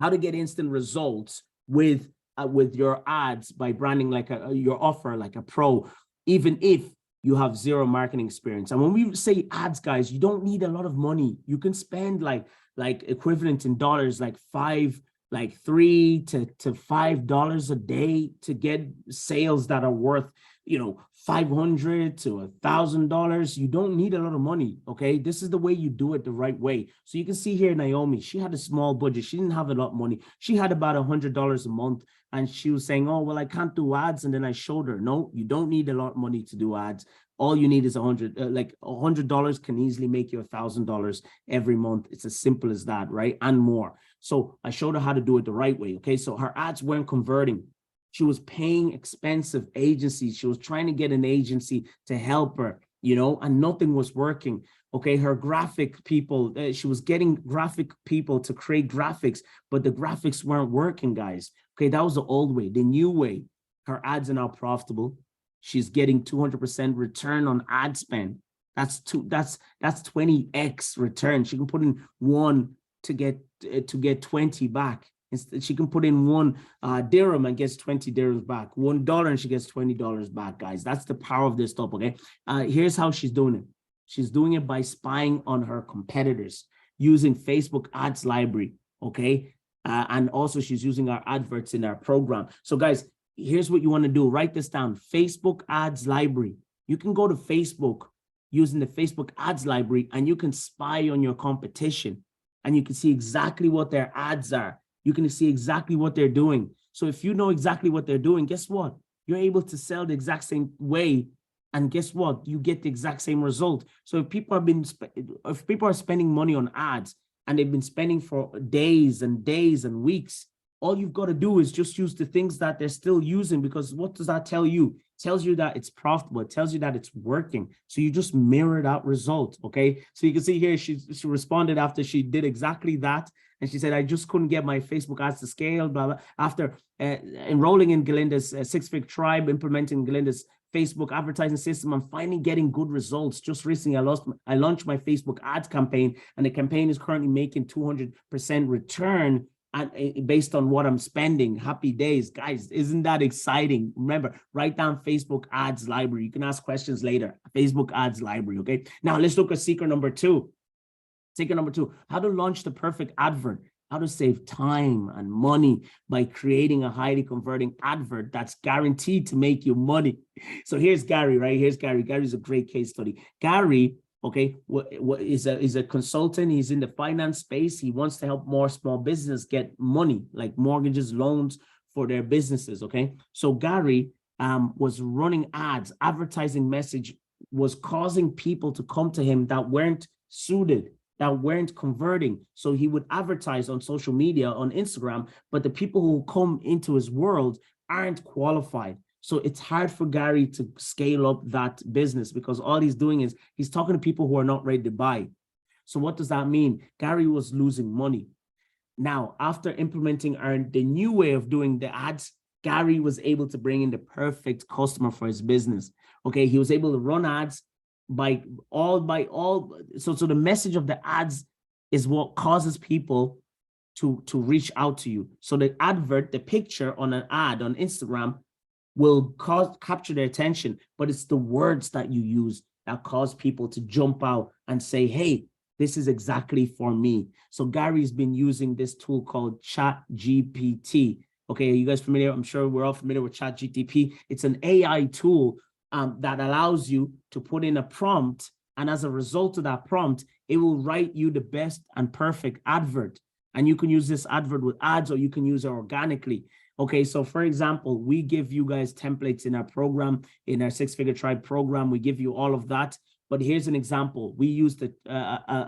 Speaker 1: How to get instant results with your ads by branding like your offer like a pro, even if you have 0 marketing experience. And when we say ads, guys, you don't need a lot of money. You can spend like equivalent in dollars, like $3 to $5 a day to get sales that are worth, $500 to $1,000. You don't need a lot of money. Okay. This is the way you do it the right way. So you can see here, Naomi, she had a small budget. She didn't have a lot of money. She had about $100 a month. And she was saying, oh, well, I can't do ads. And then I showed her, no, you don't need a lot of money to do ads. All you need is $100 can easily make you $1,000 every month. It's as simple as that, right? And more. So I showed her how to do it the right way. Okay. So her ads weren't converting. She was paying expensive agencies. She was trying to get an agency to help her, and nothing was working. Okay, her graphic people, she was getting graphic people to create graphics, but the graphics weren't working, guys. Okay, that was the old way. The new way, her ads are now profitable. She's getting 200% return on ad spend. That's 20x return. She can put in 1 to get 20 back. She can put in 1 dirham and gets 20 dirhams back. $1 and she gets $20 back, guys. That's the power of this stuff, okay? Here's how she's doing it. She's doing it by spying on her competitors using Facebook ads library, okay? And also she's using our adverts in our program. So guys, here's what you want to do. Write this down, Facebook ads library. You can go to Facebook using the Facebook ads library and you can spy on your competition and you can see exactly what their ads are. You can see exactly what they're doing. So if you know exactly what they're doing, guess what? You're able to sell the exact same way. And guess what? You get the exact same result. So if people are spending money on ads and they've been spending for days and days and weeks, all you've got to do is just use the things that they're still using, because what does that tell you? It tells you that it's profitable. It tells you that it's working. So you just mirror that result, okay? So you can see here, she responded after she did exactly that. And she said, I just couldn't get my Facebook ads to scale, blah, blah. After enrolling in Galinda's 6-figure tribe, implementing Galinda's Facebook advertising system, I'm finally getting good results. Just recently, I launched my Facebook ads campaign, and the campaign is currently making 200% return based on what I'm spending. Happy days, guys. Isn't that exciting? Remember, write down Facebook ads library. You can ask questions later. Facebook ads library, okay? Now let's look at secret number 2. Secret number 2, how to launch the perfect advert, how to save time and money by creating a highly converting advert that's guaranteed to make you money. So here's Gary, right? Here's Gary. Gary's a great case study. Gary, okay, is a consultant. He's in the finance space. He wants to help more small business get money, like mortgages, loans for their businesses, okay? So Gary was running ads, advertising message was causing people to come to him that weren't suited, that weren't converting. So he would advertise on social media, on Instagram, but the people who come into his world aren't qualified. So it's hard for Gary to scale up that business because all he's doing is he's talking to people who are not ready to buy. So what does that mean? Gary was losing money. Now, after implementing the new way of doing the ads, Gary was able to bring in the perfect customer for his business. Okay, he was able to run ads so the message of the ads is what causes people to reach out to you. So the advert, the picture on an ad on Instagram will capture their attention, but it's the words that you use that cause people to jump out and say, hey, this is exactly for me. So Gary's been using this tool called ChatGPT. Okay, are you guys familiar? I'm sure we're all familiar with ChatGPT. It's an AI tool that allows you to put in a prompt, and as a result of that prompt, it will write you the best and perfect advert. And you can use this advert with ads, or you can use it organically. Okay, so for example, we give you guys templates in our program, in our Six Figure Tribe program. We give you all of that. But here's an example. We used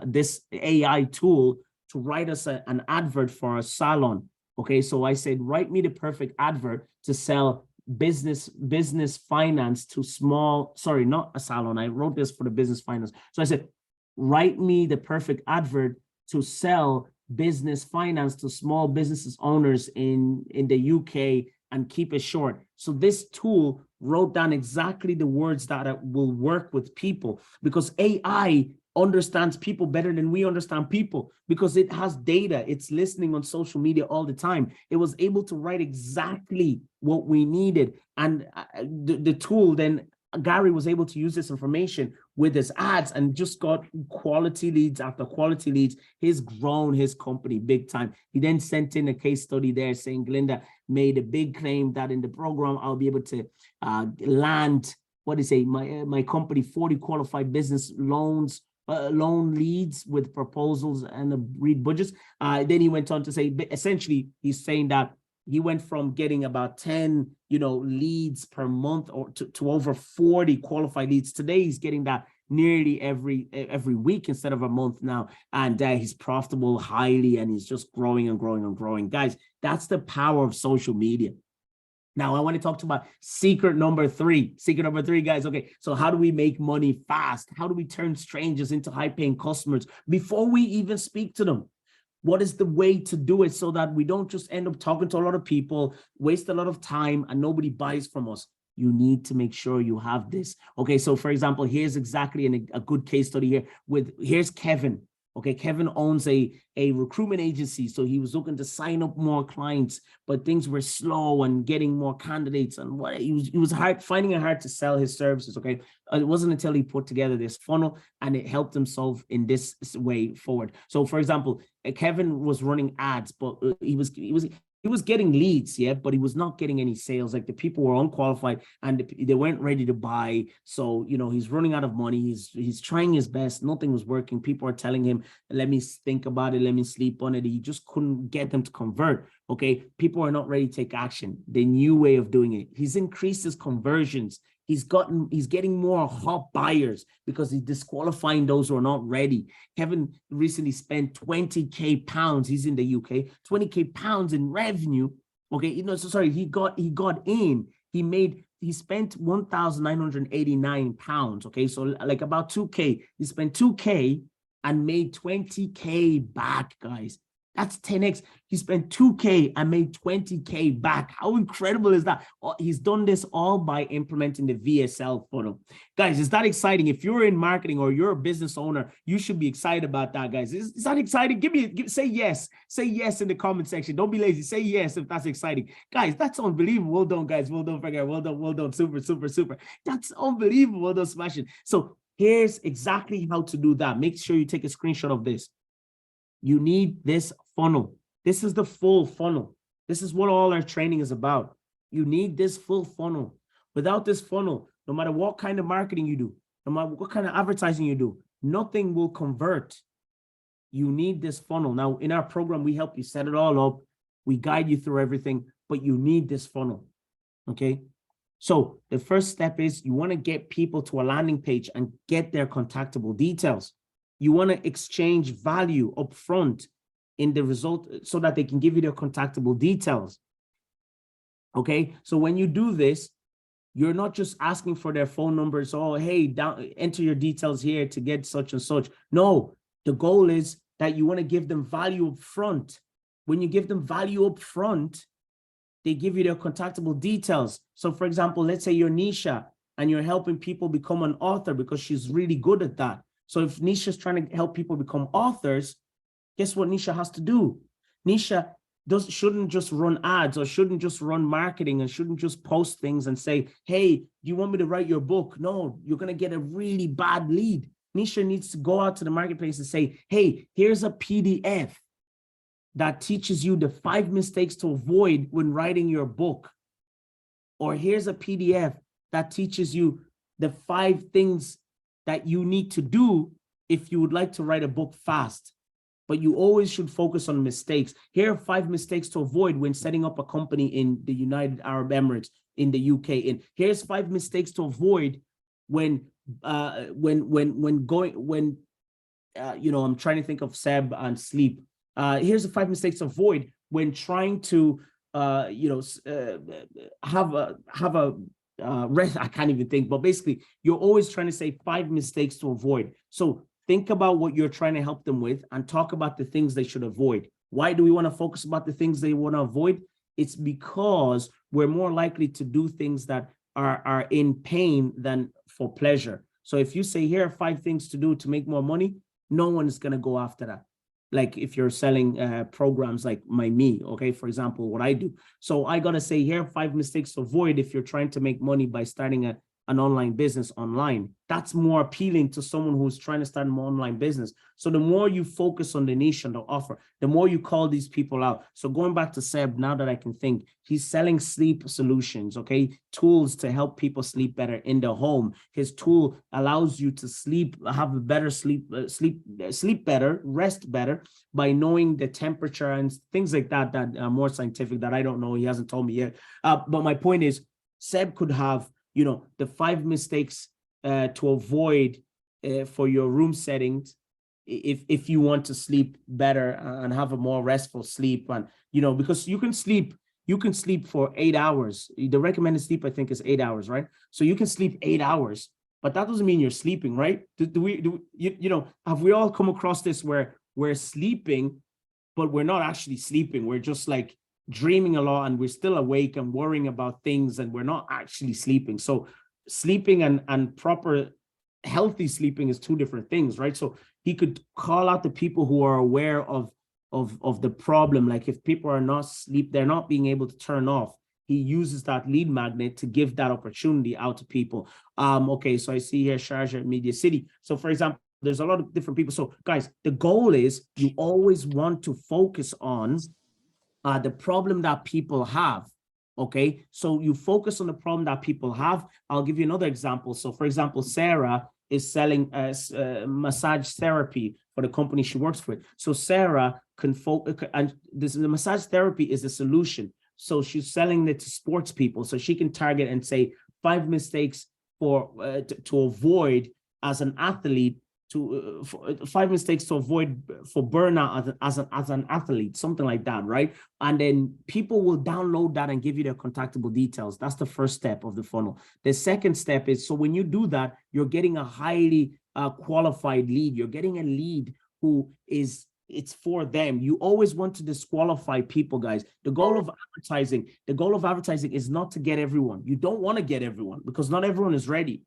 Speaker 1: this AI tool to write us an advert for a salon. Okay, so I said, write me the perfect advert to sell business finance to small, sorry, not a salon. I wrote this for the business finance. So I said, write me the perfect advert to sell business finance to small businesses owners in the UK and keep it short. So this tool wrote down exactly the words that will work with people, because AI understands people better than we understand people, because it has data. It's listening on social media all the time. It was able to write exactly what we needed. And the tool then, Gary was able to use this information with his ads and just got quality leads after quality leads. He's grown his company big time. He then sent in a case study there saying, Glenda made a big claim that in the program, I'll be able to land, my company 40 qualified business loan leads with proposals and agreed budgets. Then he went on to say, essentially, he's saying that he went from getting about 10, leads per month or to over 40 qualified leads. Today, he's getting that nearly every week instead of a month now. And he's profitable highly, and he's just growing and growing and growing. Guys, that's the power of social media. Now, I want to talk about secret number three. Secret number three, guys. Okay, so how do we make money fast? How do we turn strangers into high-paying customers before we even speak to them? What is the way to do it so that we don't just end up talking to a lot of people, waste a lot of time, and nobody buys from us? You need to make sure you have this. Okay, so for example, here's exactly a good case study here. Here's Kevin. Okay, Kevin owns a recruitment agency, so he was looking to sign up more clients, but things were slow and getting more candidates, and he was finding it hard to sell his services. Okay, it wasn't until he put together this funnel and it helped himself in this way forward. So, for example, Kevin was running ads, but he was getting leads, yeah, but he was not getting any sales. Like, the people were unqualified and they weren't ready to buy. So, he's running out of money. He's trying his best. Nothing was working. People are telling him, let me think about it. Let me sleep on it. He just couldn't get them to convert. Okay. People are not ready to take action. The new way of doing it. He's increased his conversions. He's getting more hot buyers because he's disqualifying those who are not ready. Kevin recently spent 20K pounds. He's in the UK, 20K pounds in revenue. Okay, he spent 1,989 pounds. Okay, so like about 2K. He spent 2K and made 20K back, guys. That's 10x. He spent 2K and made 20K back. How incredible is that? He's done this all by implementing the VSL funnel. Guys, is that exciting? If you're in marketing or you're a business owner, you should be excited about that, guys. Is that exciting? Say yes. Say yes in the comment section. Don't be lazy. Say yes if that's exciting. Guys, that's unbelievable. Well done, guys. Well done, Figure. Well done. Super, super, super. That's unbelievable. Well done, smashing. So here's exactly how to do that. Make sure you take a screenshot of this. You need this funnel. This is the full funnel. This is what all our training is about. You need this full funnel. Without this funnel, no matter what kind of marketing you do, no matter what kind of advertising you do, nothing will convert. You need this funnel. Now, in our program, we help you set it all up. We guide you through everything, but you need this funnel, okay? So the first step is you want to get people to a landing page and get their contactable details. You want to exchange value up front in the result so that they can give you their contactable details. Okay, so when you do this, you're not just asking for their phone numbers. Oh, hey, enter your details here to get such and such. No, the goal is that you want to give them value up front. When you give them value up front, they give you their contactable details. So for example, let's say you're Nisha and you're helping people become an author because she's really good at that. So if Nisha's trying to help people become authors, guess what Nisha has to do? Nisha shouldn't just run ads or shouldn't just run marketing and shouldn't just post things and say, hey, do you want me to write your book? No, you're going to get a really bad lead. Nisha needs to go out to the marketplace and say, hey, here's a PDF that teaches you the 5 mistakes to avoid when writing your book. Or here's a PDF that teaches you the 5 things that you need to do if you would like to write a book fast. But you always should focus on mistakes. Here are 5 mistakes to avoid when setting up a company in the United Arab Emirates, in the UK. And here's 5 mistakes to avoid when I'm trying to think of Seb and sleep. Here's the 5 mistakes to avoid when trying to have a rest. I can't even think, but basically you're always trying to say 5 mistakes to avoid. So think about what you're trying to help them with and talk about the things they should avoid. Why do we want to focus about the things they want to avoid? It's because we're more likely to do things that are in pain than for pleasure. So if you say, here are 5 things to do to make more money, no one is going to go after that. Like if you're selling programs like MyMe, okay, for example, what I do. So I got to say, here are 5 mistakes to avoid if you're trying to make money by starting an online business online. That's more appealing to someone who's trying to start an online business. So the more you focus on the niche and the offer, the more you call these people out. So going back to Seb, now that I can think, he's selling sleep solutions, okay? Tools to help people sleep better in the home. His tool allows you to sleep, have a better sleep better, rest better by knowing the temperature and things like that are more scientific that I don't know. He hasn't told me yet. But my point is, Seb could have, the 5 mistakes to avoid for your room settings if you want to sleep better and have a more restful sleep. And because you can sleep for 8 hours. The recommended sleep, I think, is 8 hours, right? So you can sleep 8 hours, but that doesn't mean you're sleeping, right? Have we all come across this where we're sleeping, but we're not actually sleeping? We're just like dreaming a lot and we're still awake and worrying about things and we're not actually sleeping. So sleeping and proper healthy sleeping is 2 different things, right? So he could call out the people who are aware of the problem. Like if people are not they're not being able to turn off, he uses that lead magnet to give that opportunity out to people. Okay, so I see here Sharjah Media City. So for example, there's a lot of different people. So guys, the goal is you always want to focus on the problem that people have. Okay, so you focus on the problem that people have. I'll give you another example. So for example, Sarah is selling massage therapy for the company she works with. So Sarah can focus, and the massage therapy is a solution. So she's selling it to sports people. So she can target and say 5 mistakes to avoid as an athlete, 5 mistakes to avoid for burnout as an athlete, something like that, right? And then people will download that and give you their contactable details. That's the first step of the funnel. The second step is, so when you do that, you're getting a highly qualified lead. You're getting a lead who is, it's for them. You always want to disqualify people, guys. The goal of advertising is not to get everyone. You don't want to get everyone because not everyone is ready.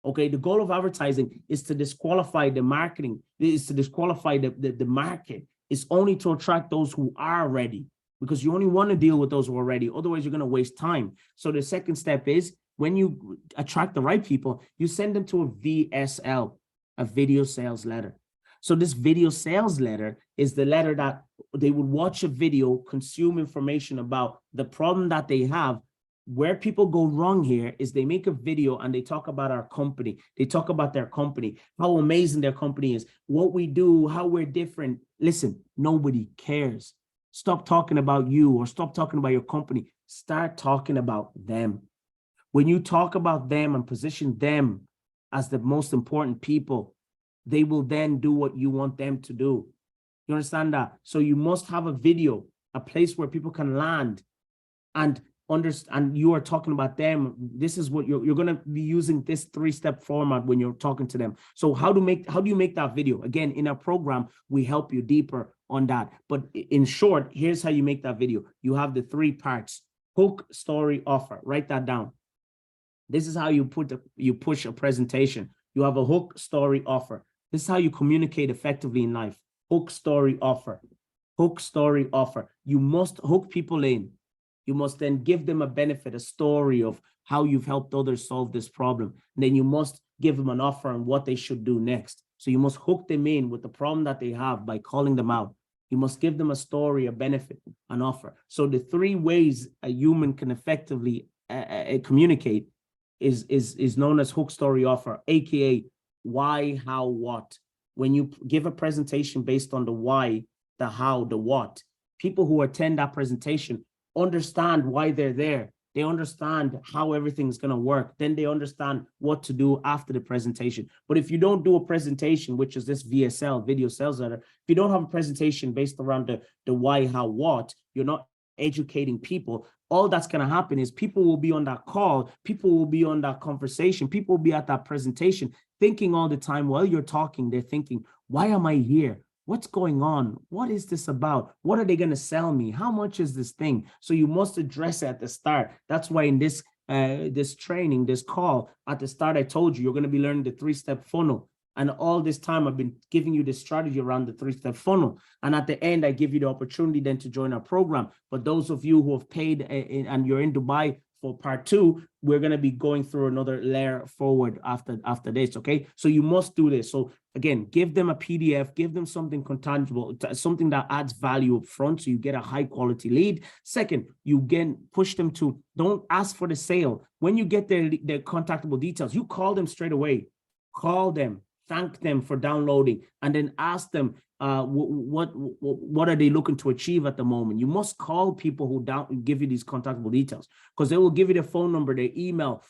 Speaker 1: Okay, the goal of advertising is to disqualify the marketing, is to disqualify the market. It's only to attract those who are ready, because you only want to deal with those who are ready. Otherwise, you're going to waste time. So the second step is, when you attract the right people, you send them to a VSL, a video sales letter. So this video sales letter is the letter that they would watch a video, consume information about the problem that they have. Where people go wrong here is they make a video and they talk about our company. They talk about their company, how amazing their company is, what we do, how we're different. Listen, nobody cares. Stop talking about you or stop talking about your company. Start talking about them. When you talk about them and position them as the most important people, they will then do what you want them to do. You understand that? So you must have a video, a place where people can land and understand. You are talking about them. This is what you're going to be using, this 3-step format when you're talking to them. So how do you make that video? Again, in our program, we help you deeper on that. But in short, here's how you make that video. You have the 3 parts: hook, story, offer. Write that down. This is how you push a presentation. You have a hook, story, offer. This is how you communicate effectively in life. Hook, story, offer. Hook, story, offer. You must hook people in. You must then give them a benefit, a story of how you've helped others solve this problem. And then you must give them an offer on what they should do next. So you must hook them in with the problem that they have by calling them out. You must give them a story, a benefit, an offer. So the 3 ways a human can effectively communicate is known as hook, story, offer, aka why, how, what. When you give a presentation based on the why, the how, the what, people who attend that presentation understand why they're there. They understand how everything's going to work. Then they understand what to do after the presentation. But if you don't do a presentation, which is this VSL, video sales letter, if you don't have a presentation based around the why, how, what, you're not educating people. All that's going to happen is people will be on that call, people will be on that conversation, people will be at that presentation thinking all the time while you're talking, they're thinking, why am I here? What's going on? What is this about? What are they going to sell me? How much is this thing? So you must address it at the start. That's why in this training, this call, at the start, I told you, you're going to be learning the 3-step funnel. And all this time, I've been giving you the strategy around the 3-step funnel. And at the end, I give you the opportunity then to join our program. But those of you who have paid and you're in Dubai for part 2, we're going to be going through another layer forward after this, okay? So you must do this. So again, give them a PDF, give them something tangible, something that adds value up front so you get a high quality lead. Second, you again push them to, don't ask for the sale. When you get their contactable details, you call them straight away. Call them, thank them for downloading, and then ask them what are they looking to achieve at the moment. You must call people who give you these contactable details, because they will give you their phone number, their email,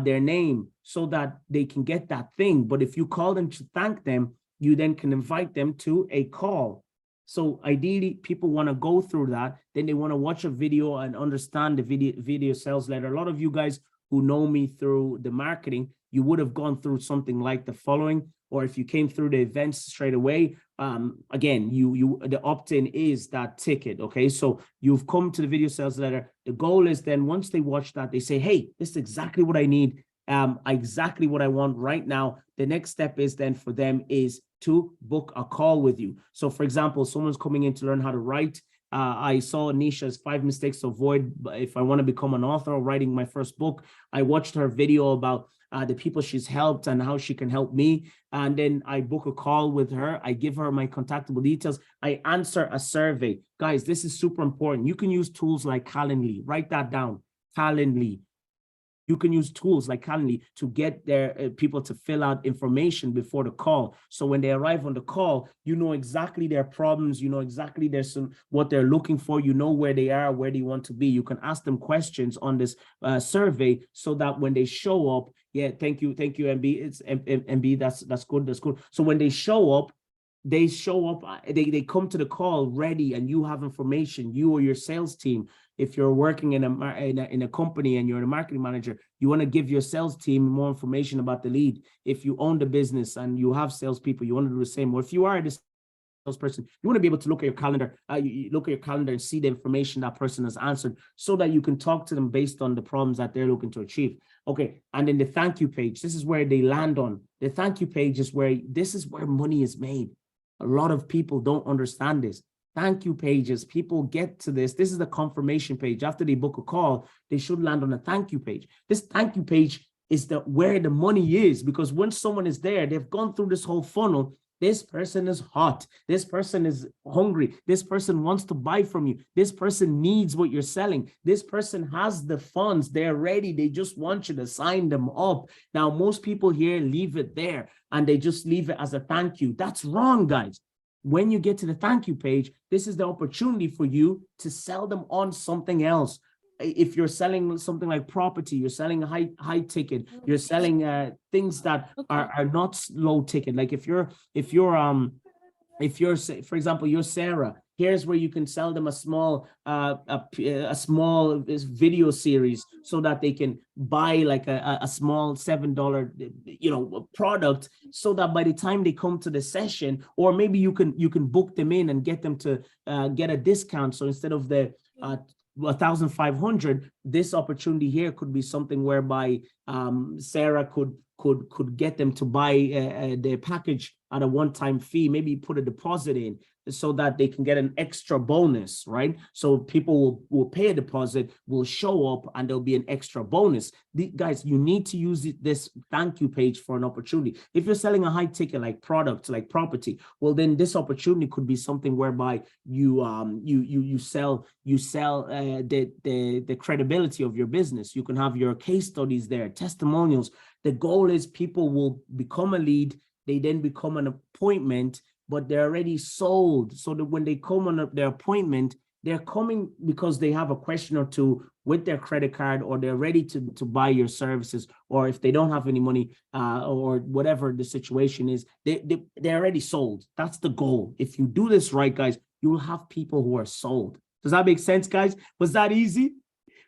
Speaker 1: their name, so that they can get that thing. But if you call them to thank them, you then can invite them to a call. So ideally, people want to go through that. Then they want to watch a video and understand the video sales letter. A lot of you guys who know me through the marketing, you would have gone through something like the following, or if you came through the events straight away, again, the opt-in is that ticket, okay? So you've come to the video sales letter. The goal is then once they watch that, they say, hey, this is exactly what I need, exactly what I want right now. The next step is then for them is to book a call with you. So for example, someone's coming in to learn how to write. I saw Nisha's 5 mistakes to avoid if I want to become an author or writing my first book. I watched her video about the people she's helped and how she can help me. And then I book a call with her. I give her my contactable details. I answer a survey. Guys, this is super important. You can use tools like Calendly. Write that down. Calendly. You can use tools like Calendly to get their people to fill out information before the call. So when they arrive on the call, you know exactly their problems, you know exactly what they're looking for, you know where they are, where they want to be. You can ask them questions on this survey so that when they show up, yeah, thank you, MB. It's MB, that's good. So when they show up, they come to the call ready, and you have information, you or your sales team. If you're working in a company and you're a marketing manager, you want to give your sales team more information about the lead. If you own the business and you have salespeople, you want to do the same. Or if you are a salesperson, you want to be able to look at your calendar, and see the information that person has answered, so that you can talk to them based on the problems that they're looking to achieve. Okay, and then the thank you page. This is where they land on. The thank you page is where money is made. A lot of people don't understand this. Thank you pages, people get to this. This is the confirmation page. After they book a call, they should land on a thank you page. This thank you page is where the money is, because when someone is there, they've gone through this whole funnel. This person is hot. This person is hungry. This person wants to buy from you. This person needs what you're selling. This person has the funds. They're ready. They just want you to sign them up. Now, most people here leave it there and they just leave it as a thank you. That's wrong, guys. When you get to the thank you page, this is the opportunity for you to sell them on something else. if you're selling something like property, you're selling high ticket, you're selling things that are not low ticket. Like if you're for example, you're Sarah, here's where you can sell them a small video series so that they can buy like a small $7 product, so that by the time they come to the session, or maybe you can book them in and get them to get a discount. So instead of the 1,500, this opportunity here could be something whereby Sarah could get them to buy the package at a one-time fee, maybe put a deposit in so that they can get an extra bonus, right? So people will pay a deposit, will show up, and there'll be an extra bonus. Guys, you need to use this thank you page for an opportunity. If you're selling a high ticket like product, like property, well, then this opportunity could be something whereby you sell the credibility of your business. You can have your case studies there, testimonials. The goal is people will become a lead, they then become an appointment, but they're already sold. So that when they come on their appointment, they're coming because they have a question or two with their credit card, or they're ready to buy your services, or if they don't have any money or whatever the situation is, they're already sold. That's the goal. If you do this right, guys, you will have people who are sold. Does that make sense, guys? Was that easy?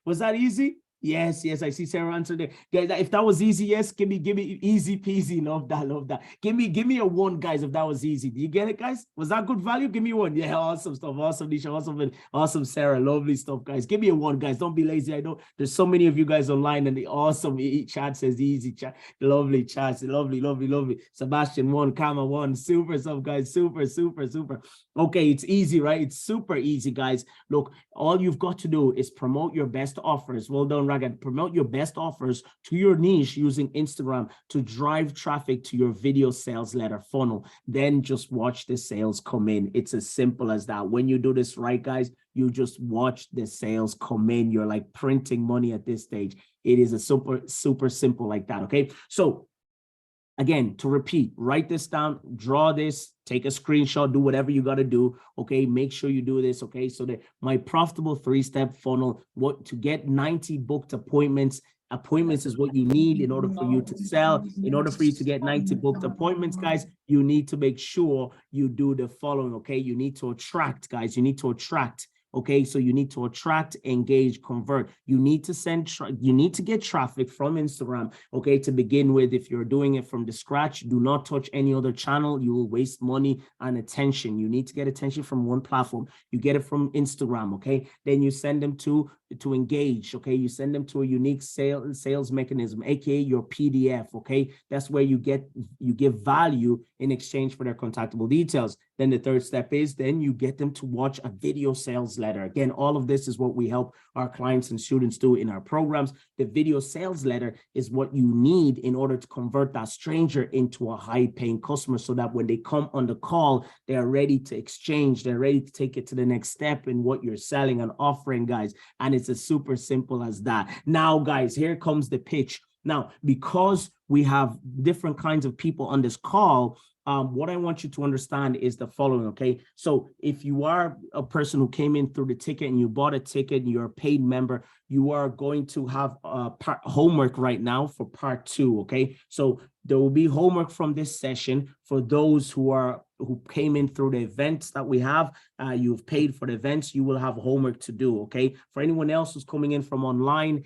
Speaker 1: Was that easy? Yes, I see Sarah answered there. Guys, if that was easy, yes, give me easy peasy. Love that. Give me a 1, guys, if that was easy. Do you get it, guys? Was that good value? Give me 1. Yeah, awesome stuff. Awesome, Nisha. Awesome, Sarah. Lovely stuff, guys. Give me a 1, guys. Don't be lazy. I know there's so many of you guys online, and the awesome chat says easy chat. Lovely chat. Lovely. Sebastian 1, Kama 1. Super stuff, guys. Super. Okay, it's easy, right? It's super easy, guys. Look, all you've got to do is promote your best offers. Well done, Ragad. Promote your best offers to your niche using Instagram to drive traffic to your video sales letter funnel. Then just watch the sales come in. It's as simple as that. When you do this right, guys, you just watch the sales come in. You're like printing money at this stage. It is a super simple like that, okay? So again, to repeat, write this down, draw this, take a screenshot, do whatever you got to do, okay? Make sure you do this, okay? So that my profitable 3-step funnel, to get 90 booked appointments. Appointments is what you need in order for you to sell. In order for you to get 90 booked appointments, guys, you need to make sure you do the following, okay? You need to attract, guys. You need to attract. Okay, so you need to attract, engage, convert. You need to get traffic from Instagram, okay, to begin with. If you're doing it from the scratch, do not touch any other channel. You will waste money and attention. You need to get attention from one platform. You get it from Instagram, okay? Then you send them to engage, okay? You send them to a unique sales mechanism, aka your PDF, okay? That's where you give value in exchange for their contactable details. Then the third step is then you get them to watch a video sales letter. Again, all of this is what we help our clients and students do in our programs. The video sales letter is what you need in order to convert that stranger into a high-paying customer, so that when they come on the call, they're ready to exchange. They're ready to take it to the next step in what you're selling and offering, guys. And it's as super simple as that. Now, guys, here comes the pitch. Now, because we have different kinds of people on this call, what I want you to understand is the following, okay? So if you are a person who came in through the ticket and you bought a ticket and you're a paid member, you are going to have homework right now for part 2, okay? So there will be homework from this session for those who came in through the events that we have. You've paid for the events, you will have homework to do, okay? For anyone else who's coming in from online,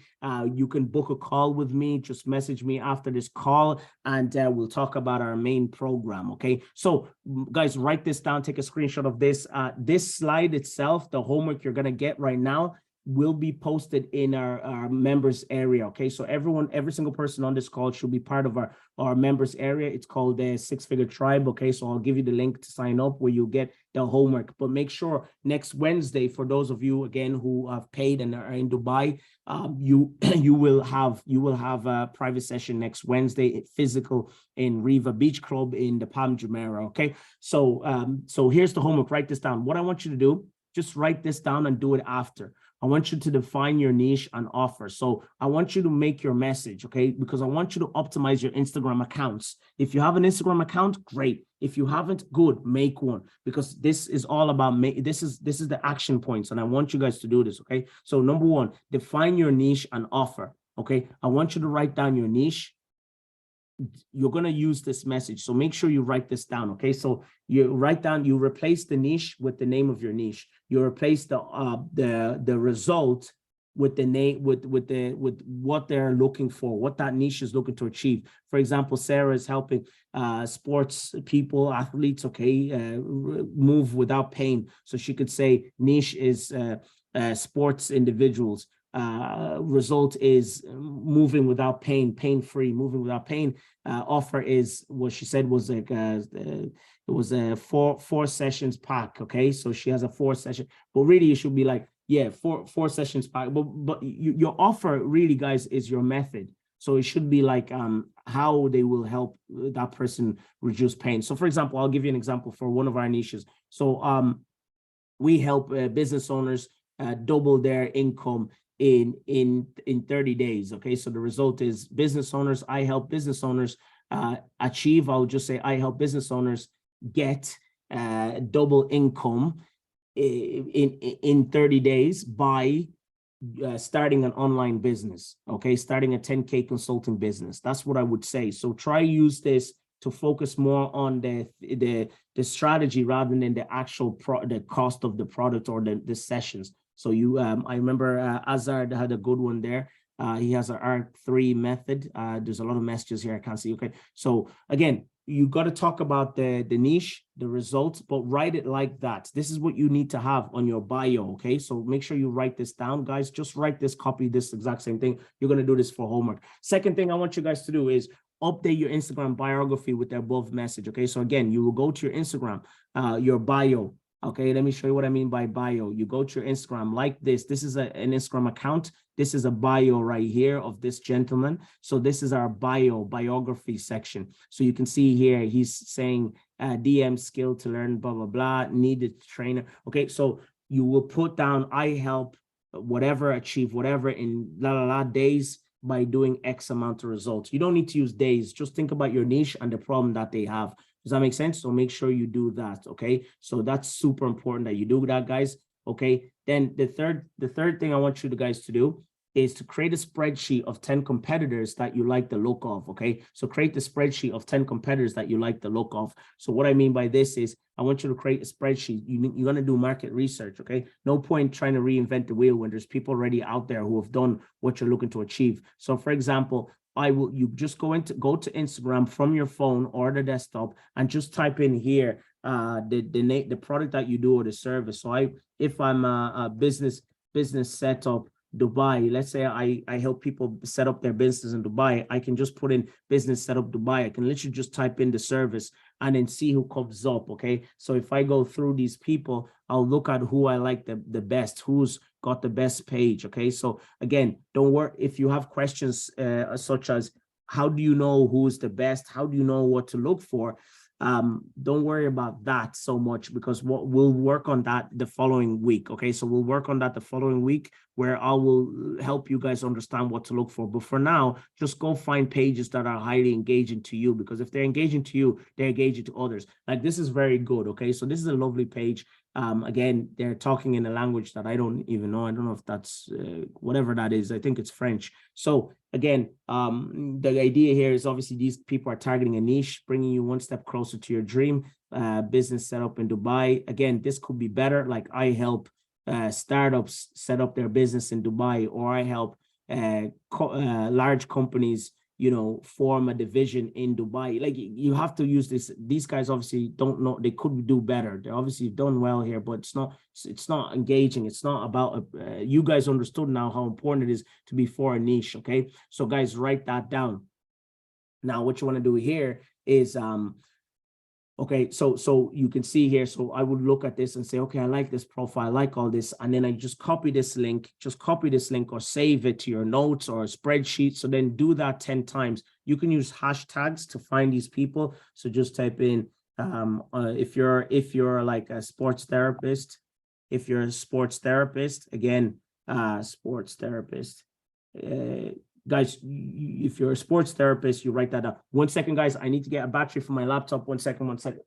Speaker 1: you can book a call with me. Just message me after this call, and we'll talk about our main program, okay? So guys, write this down, take a screenshot of this. This slide itself, the homework you're gonna get right now, will be posted in our members area, okay? So every single person on this call should be part of our members area. It's called the Six Figure Tribe, okay? So I'll give you the link to sign up where you get the homework. But make sure next Wednesday, for those of you, again, who have paid and are in Dubai, you will have a private session next Wednesday, physical, in Riva Beach Club in the Palm Jumeirah, okay? So here's the homework. Write this down. What I want you to do, just write this down and do it after. I want you to define your niche and offer. So I want you to make your message, okay? Because I want you to optimize your Instagram accounts. If you have an Instagram account, great. If you haven't, good, make one, because this is all about this is the action points, and I want you guys to do this, okay? So number one, define your niche and offer, okay? I want you to write down your niche. You're going to use this message, so make sure you write this down, okay? So you write down, you replace the niche with the name of your niche. You replace the result with the name, with what they're looking for, what that niche is looking to achieve. For example, Sarah is helping sports people, athletes, okay, move without pain. So she could say niche is sports individuals. Result is moving without pain, pain-free, moving without pain. Offer is what she said was like it was a four sessions pack. Okay, so she has a 4 session, but really it should be like, yeah, four sessions pack. But your offer really, guys, is your method. So it should be like how they will help that person reduce pain. So for example, I'll give you an example for one of our niches. So we help business owners double their income in 30 days. Okay, so the result is business owners, I help business owners achieve, I'll just say I help business owners get double income in 30 days by starting an online business. Okay, starting a 10K consulting business. That's what I would say. So try use this to focus more on the strategy rather than the actual the cost of the product or the sessions. So you, I remember Azard had a good one there. He has an R3 method. There's a lot of messages here I can't see. Okay, so again, you got to talk about the niche, the results, but write it like that. This is what you need to have on your bio. Okay, so make sure you write this down, guys. Just write this, copy this exact same thing. You're going to do this for homework. Second thing I want you guys to do is update your Instagram biography with the above message. Okay, so again, you will go to your Instagram, your bio. Okay, let me show you what I mean by bio. You go to your Instagram like this. This is an Instagram account. This is a bio right here of this gentleman. So this is our biography section. So you can see here, he's saying DM skill to learn, blah, blah, blah, needed trainer. Okay, so you will put down, I help whatever, achieve whatever in days by doing X amount of results. You don't need to use days. Just think about your niche and the problem that they have. Does that make sense? So make sure you do that, okay? So that's super important that you do that, guys, okay? Then the third thing I want you guys to do is to create a spreadsheet of 10 competitors that you like the look of, okay? So create the spreadsheet of 10 competitors that you like the look of. So what I mean by this is I want you to create a spreadsheet. You're going to do market research, okay? No point trying to reinvent the wheel when there's people already out there who have done what you're looking to achieve. So for example, you just go to Instagram from your phone or the desktop and just type in here the product that you do or the service. So if I'm a business setup Dubai, let's say I help people set up their business in Dubai, I can just put in business setup Dubai. I can literally just type in the service and then see who comes up. Okay, so if I go through these people, I'll look at who I like the best, who's got the best page. Okay, so again, don't worry if you have questions such as how do you know who's the best, how do you know what to look for, don't worry about that so much, because we'll work on that the following week. Okay, so we'll work on that the following week where I will help you guys understand what to look for. But for now, just go find pages that are highly engaging to you, because if they're engaging to you, they're engaging to others. Like this is very good. Okay, so this is a lovely page. Again, they're talking in a language that I don't even know. I don't know if that's whatever that is. I think it's French. So again, the idea here is obviously these people are targeting a niche, bringing you one step closer to your dream business setup in Dubai. Again, this could be better. Like I help startups set up their business in Dubai, or I help large companies, you know, form a division in Dubai. Like you have to use this. These guys obviously don't know, they could do better. They're obviously done well here, but it's not engaging. It's not about, you guys understood now how important it is to be for a niche. Okay. So guys, write that down. Now, what you want to do here is, okay, so you can see here, so I would look at this and say, okay, I like this profile, I like all this, and then I just copy this link, or save it to your notes or a spreadsheet. So then do that 10 times. You can use hashtags to find these people. So just type in, if you're like a sports therapist, If you're a sports therapist, again, sports therapist. Guys, if you're a sports therapist, you write that down. 1 second, guys. I need to get a battery for my laptop. 1 second, 1 second.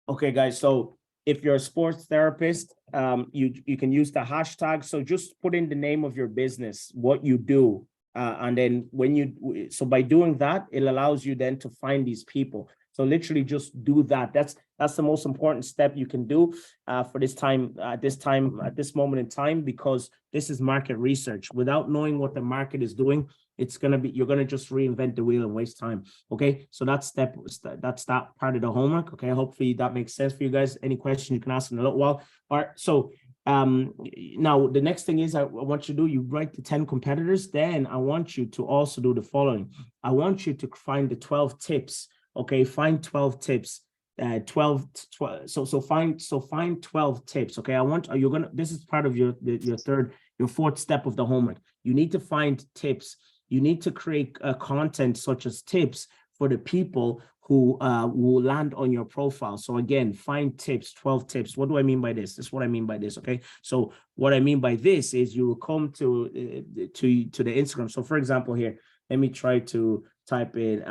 Speaker 1: Okay, guys. So if you're a sports therapist, you can use the hashtag. So just put in the name of your business, what you do. And then so by doing that, it allows you then to find these people. So literally just do that. That's the most important step you can do for this moment in time, because this is market research. Without knowing what the market is doing, you're gonna just reinvent the wheel and waste time. Okay, so that's that part of the homework. Okay, hopefully that makes sense for you guys. Any questions you can ask in a little while. All right, so now the next thing is I want you to do, you write the 10 competitors. Then I want you to also do the following. I want you to find the 12 tips. Okay, find 12 tips. 12. So find 12 tips. Okay, this is part of your fourth step of the homework. You need to find tips. You need to create content such as tips for the people who will land on your profile. So again, find tips, 12 tips. What do I mean by this? This is what I mean by this, okay? So what I mean by this is you will come to the Instagram. So for example here, let me try to type in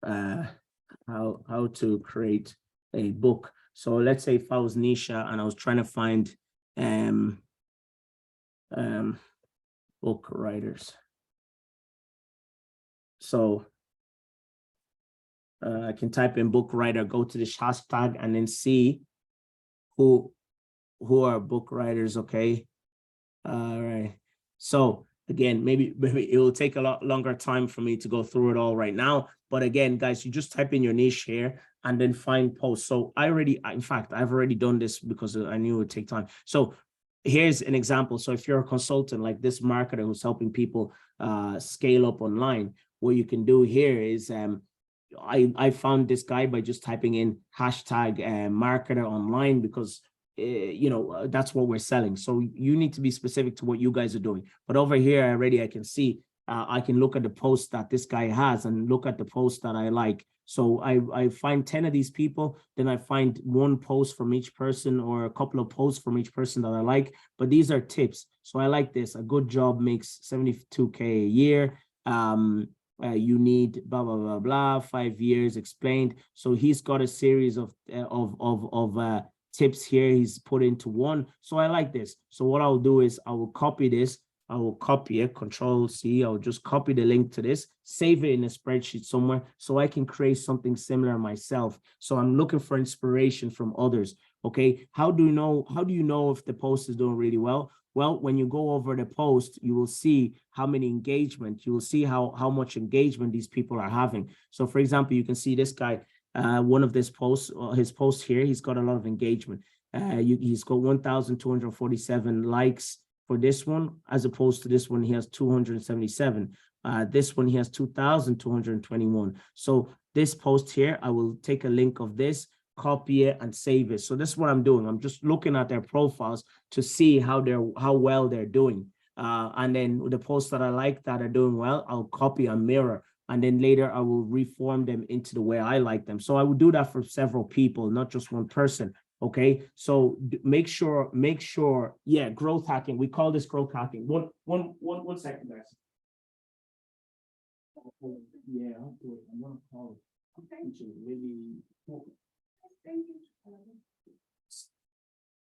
Speaker 1: how to create a book. So let's say if I was Nisha and I was trying to find book writers. So I can type in book writer, go to this hashtag, and then see who are book writers. Okay. All right. So again, maybe it will take a lot longer time for me to go through it all right now. But again, guys, you just type in your niche here and then find posts. So in fact, I've already done this because I knew it would take time. So here's an example. So if you're a consultant like this marketer who's helping people scale up online, what you can do here is I found this guy by just typing in hashtag marketer online, because that's what we're selling. So you need to be specific to what you guys are doing. But over here already I can see I can look at the post that this guy has and look at the post that I like. So I find 10 of these people, then I find one post from each person or a couple of posts from each person that I like. But these are tips. So I like this. A good job makes 72K a year. You need blah, blah, blah, blah, 5 years explained. So he's got a series of tips here he's put into one. So I like this. So what I'll do is I will copy this. I will copy it, Control C. I'll just copy the link to this, save it in a spreadsheet somewhere so I can create something similar myself. So I'm looking for inspiration from others. Okay. How do you know if the post is doing really well? Well, when you go over the post, you will see how many engagement, you will see how much engagement these people are having. So for example, you can see this guy, one of his posts here, he's got a lot of engagement. He's got 1,247 likes for this one, as opposed to this one, he has 277. This one, he has 2,221. So this post here, I will take a link of this, copy it and save it. So this is what I'm doing. I'm just looking at their profiles to see how well they're doing. And then the posts that I like that are doing well, I'll copy and mirror. And then later I will reform them into the way I like them. So I would do that for several people, not just one person. Okay, so make sure, yeah, growth hacking. We call this growth hacking. One second, guys. Yeah, I'll do it. I'm gonna call it. Okay. Maybe.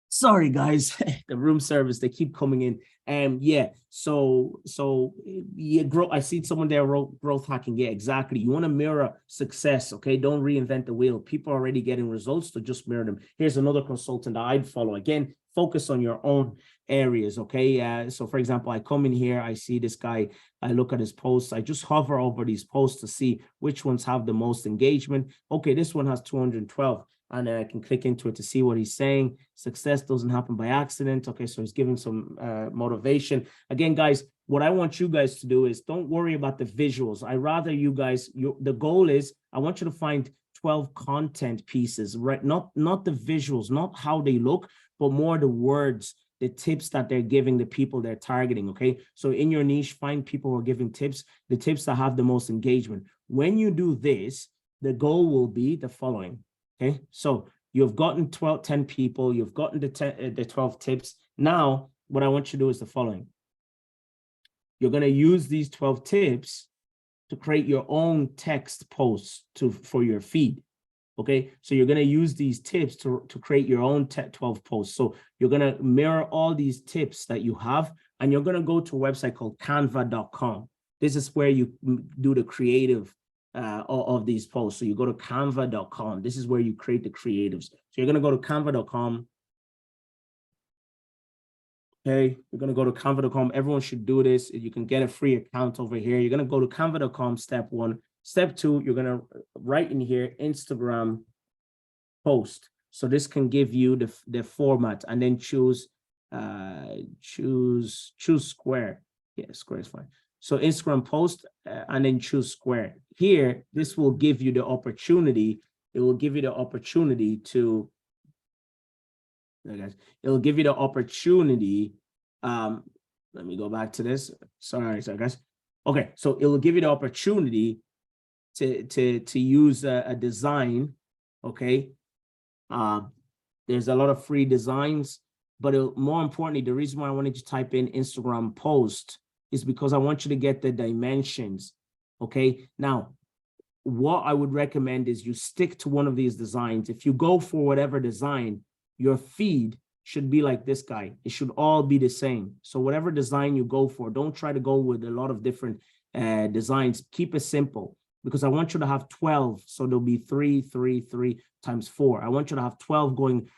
Speaker 1: Sorry, guys, the room service, they keep coming in. Yeah, so yeah, I see someone there wrote growth hacking. Yeah, exactly. You want to mirror success, okay? Don't reinvent the wheel. People are already getting results, so just mirror them. Here's another consultant that I'd follow. Again, focus on your own areas, okay? So for example, I come in here, I see this guy, I look at his posts, I just hover over these posts to see which ones have the most engagement. Okay, this one has 212. And then I can click into it to see what he's saying. Success doesn't happen by accident. Okay, so he's giving some motivation. Again, guys, what I want you guys to do is don't worry about the visuals. I rather you guys, the goal is I want you to find 12 content pieces, right? Not the visuals, not how they look, but more the words the tips that they're giving the people they're targeting, okay? So in your niche, find people who are giving tips, the tips that have the most engagement. When you do this, the goal will be the following, okay? So you've gotten 10 people, you've gotten the 12 tips. Now, what I want you to do is the following. You're going to use these 12 tips to create your own text posts for your feed. Okay, so you're going to use these tips to create your own 12 posts. So you're going to mirror all these tips that you have, and you're going to go to a website called canva.com. This is where you do the creative of these posts. So you go to canva.com. This is where you create the creatives. So you're going to go to canva.com. Okay, you're going to go to canva.com. Everyone should do this. You can get a free account over here. You're going to go to canva.com, step 1. Step 2, you're going to write in here Instagram post. So this can give you the format, and then choose square. Yeah, square is fine. So Instagram post, and then choose square. Here, this will give you the opportunity. It will give you the opportunity to, it'll give you the opportunity. Let me go back to this. Sorry guys. Okay, so it will give you the opportunity to use a design, okay? There's a lot of free designs, but more importantly, the reason why I wanted you to type in Instagram post is because I want you to get the dimensions, okay? Now, what I would recommend is you stick to one of these designs. If you go for whatever design, your feed should be like this guy. It should all be the same. So whatever design you go for, don't try to go with a lot of different designs. Keep it simple, because I want you to have 12. So there'll be 3, 3, 3 times 4. I want you to have 12 going,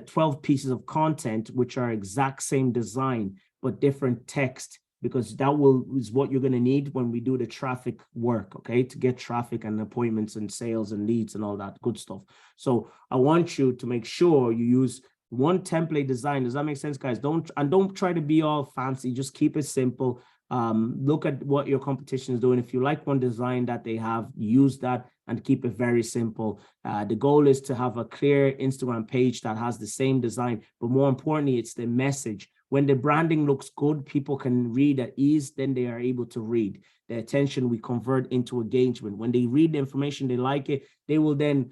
Speaker 1: 12 pieces of content, which are exact same design, but different text, because that is what you're going to need when we do the traffic work, okay, to get traffic and appointments and sales and leads and all that good stuff. So I want you to make sure you use one template design. Does that make sense, guys? Don't try to be all fancy. Just keep it simple. Look at what your competition is doing. If you like one design that they have, use that and keep it very simple. The goal is to have a clear Instagram page that has the same design, but more importantly, it's the message. When the branding looks good, people can read at ease, then they are able to read. The attention we convert into engagement. When they read the information, they like it, they will then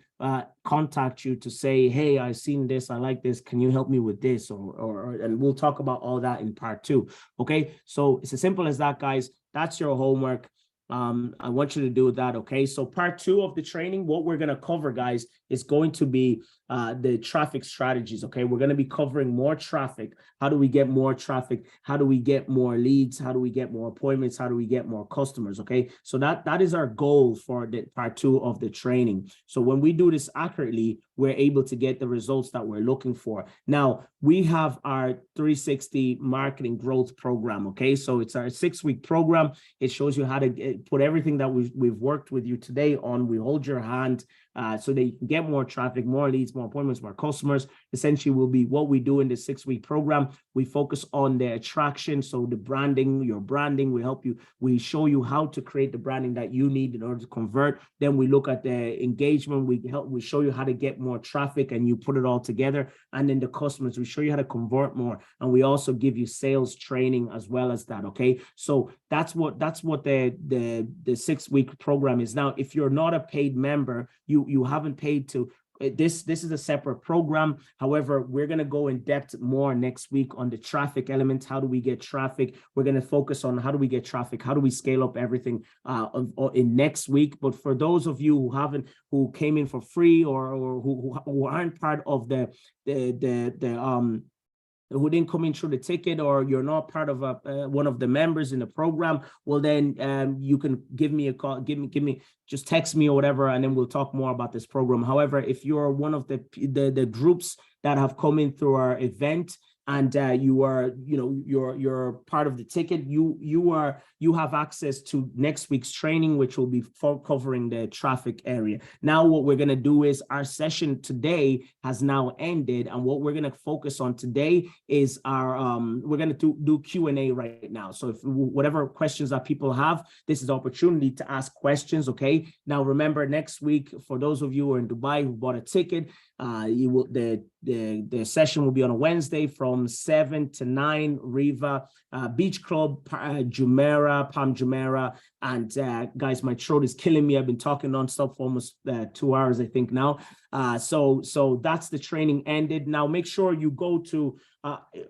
Speaker 1: contact you to say, hey, I've seen this, I like this, can you help me with this? And we'll talk about all that in part 2. Okay, so it's as simple as that, guys. That's your homework. I want you to do that. Okay, so part 2 of the training, what we're going to cover, guys, is going to be the traffic strategies. Okay, we're going to be covering more traffic. How do we get more traffic? How do we get more leads? How do we get more appointments? How do we get more customers? Okay, so that is our goal for the part 2 of the training. So when we do this accurately, we're able to get the results that we're looking for. Now, we have our 360 marketing growth program. Okay, so it's our 6-week program. It shows you how to put everything that we've worked with you today on. We hold your hand so that you can get more traffic, more leads, more appointments, more customers. Essentially will be what we do in the 6-week program. We focus on the attraction. So the branding, your branding, we help you. We show you how to create the branding that you need in order to convert. Then we look at the engagement. We show you how to get more traffic, and you put it all together. And then the customers, we show you how to convert more. And we also give you sales training as well as that. Okay. So that's what the 6-week program is. Now, if you're not a paid member, you haven't paid to this is a separate program. However, we're going to go in depth more next week on the traffic elements. How do we get traffic? We're going to focus on how do we get traffic? How do we scale up everything in next week? But for those of you who came in for free or who aren't part of who didn't come in through the ticket, or you're not part of one of the members in the program, well, then you can give me a call, just text me or whatever, and then we'll talk more about this program. However, if you're one of the groups that have come in through our event, and you are, you're part of the ticket, you have access to next week's training, which will be covering the traffic area. Now, what we're going to do is our session today has now ended, and what we're going to focus on today is our we're going to do Q&A right now. So if whatever questions that people have, this is the opportunity to ask questions. Okay. Now, remember, next week, for those of you who are in Dubai who bought a ticket, the The session will be on a Wednesday from 7 to 9, Riva, Beach Club, Jumeirah, Palm Jumeirah. And guys, my throat is killing me. I've been talking nonstop for almost 2 hours, I think now. So that's the training ended. Now make sure you go to,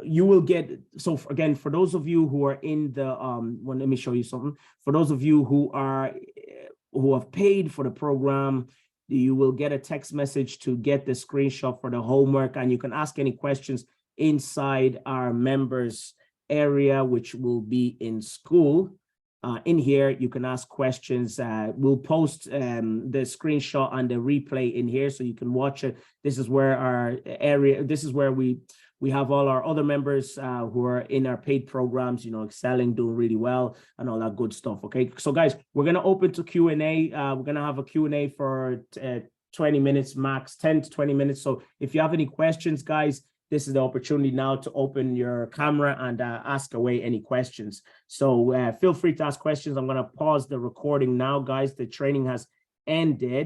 Speaker 1: you will get, so again, for those of you who are in the, well, let me show you something. For those of you who have paid for the program, you will get a text message to get the screenshot for the homework, and you can ask any questions inside our members area, which will be in school. In here, you can ask questions. We'll post the screenshot and the replay in here so you can watch it. This is where our area, this is where we have all our other members who are in our paid programs, you know, excelling, doing really well, and all that good stuff. Okay, so guys, we're going to open to Q&A. We're going to have a Q&A for 20 minutes max, 10 to 20 minutes. So if you have any questions, guys, this is the opportunity now to open your camera and ask away any questions. So feel free to ask questions. I'm going to pause the recording now, guys. The training has ended.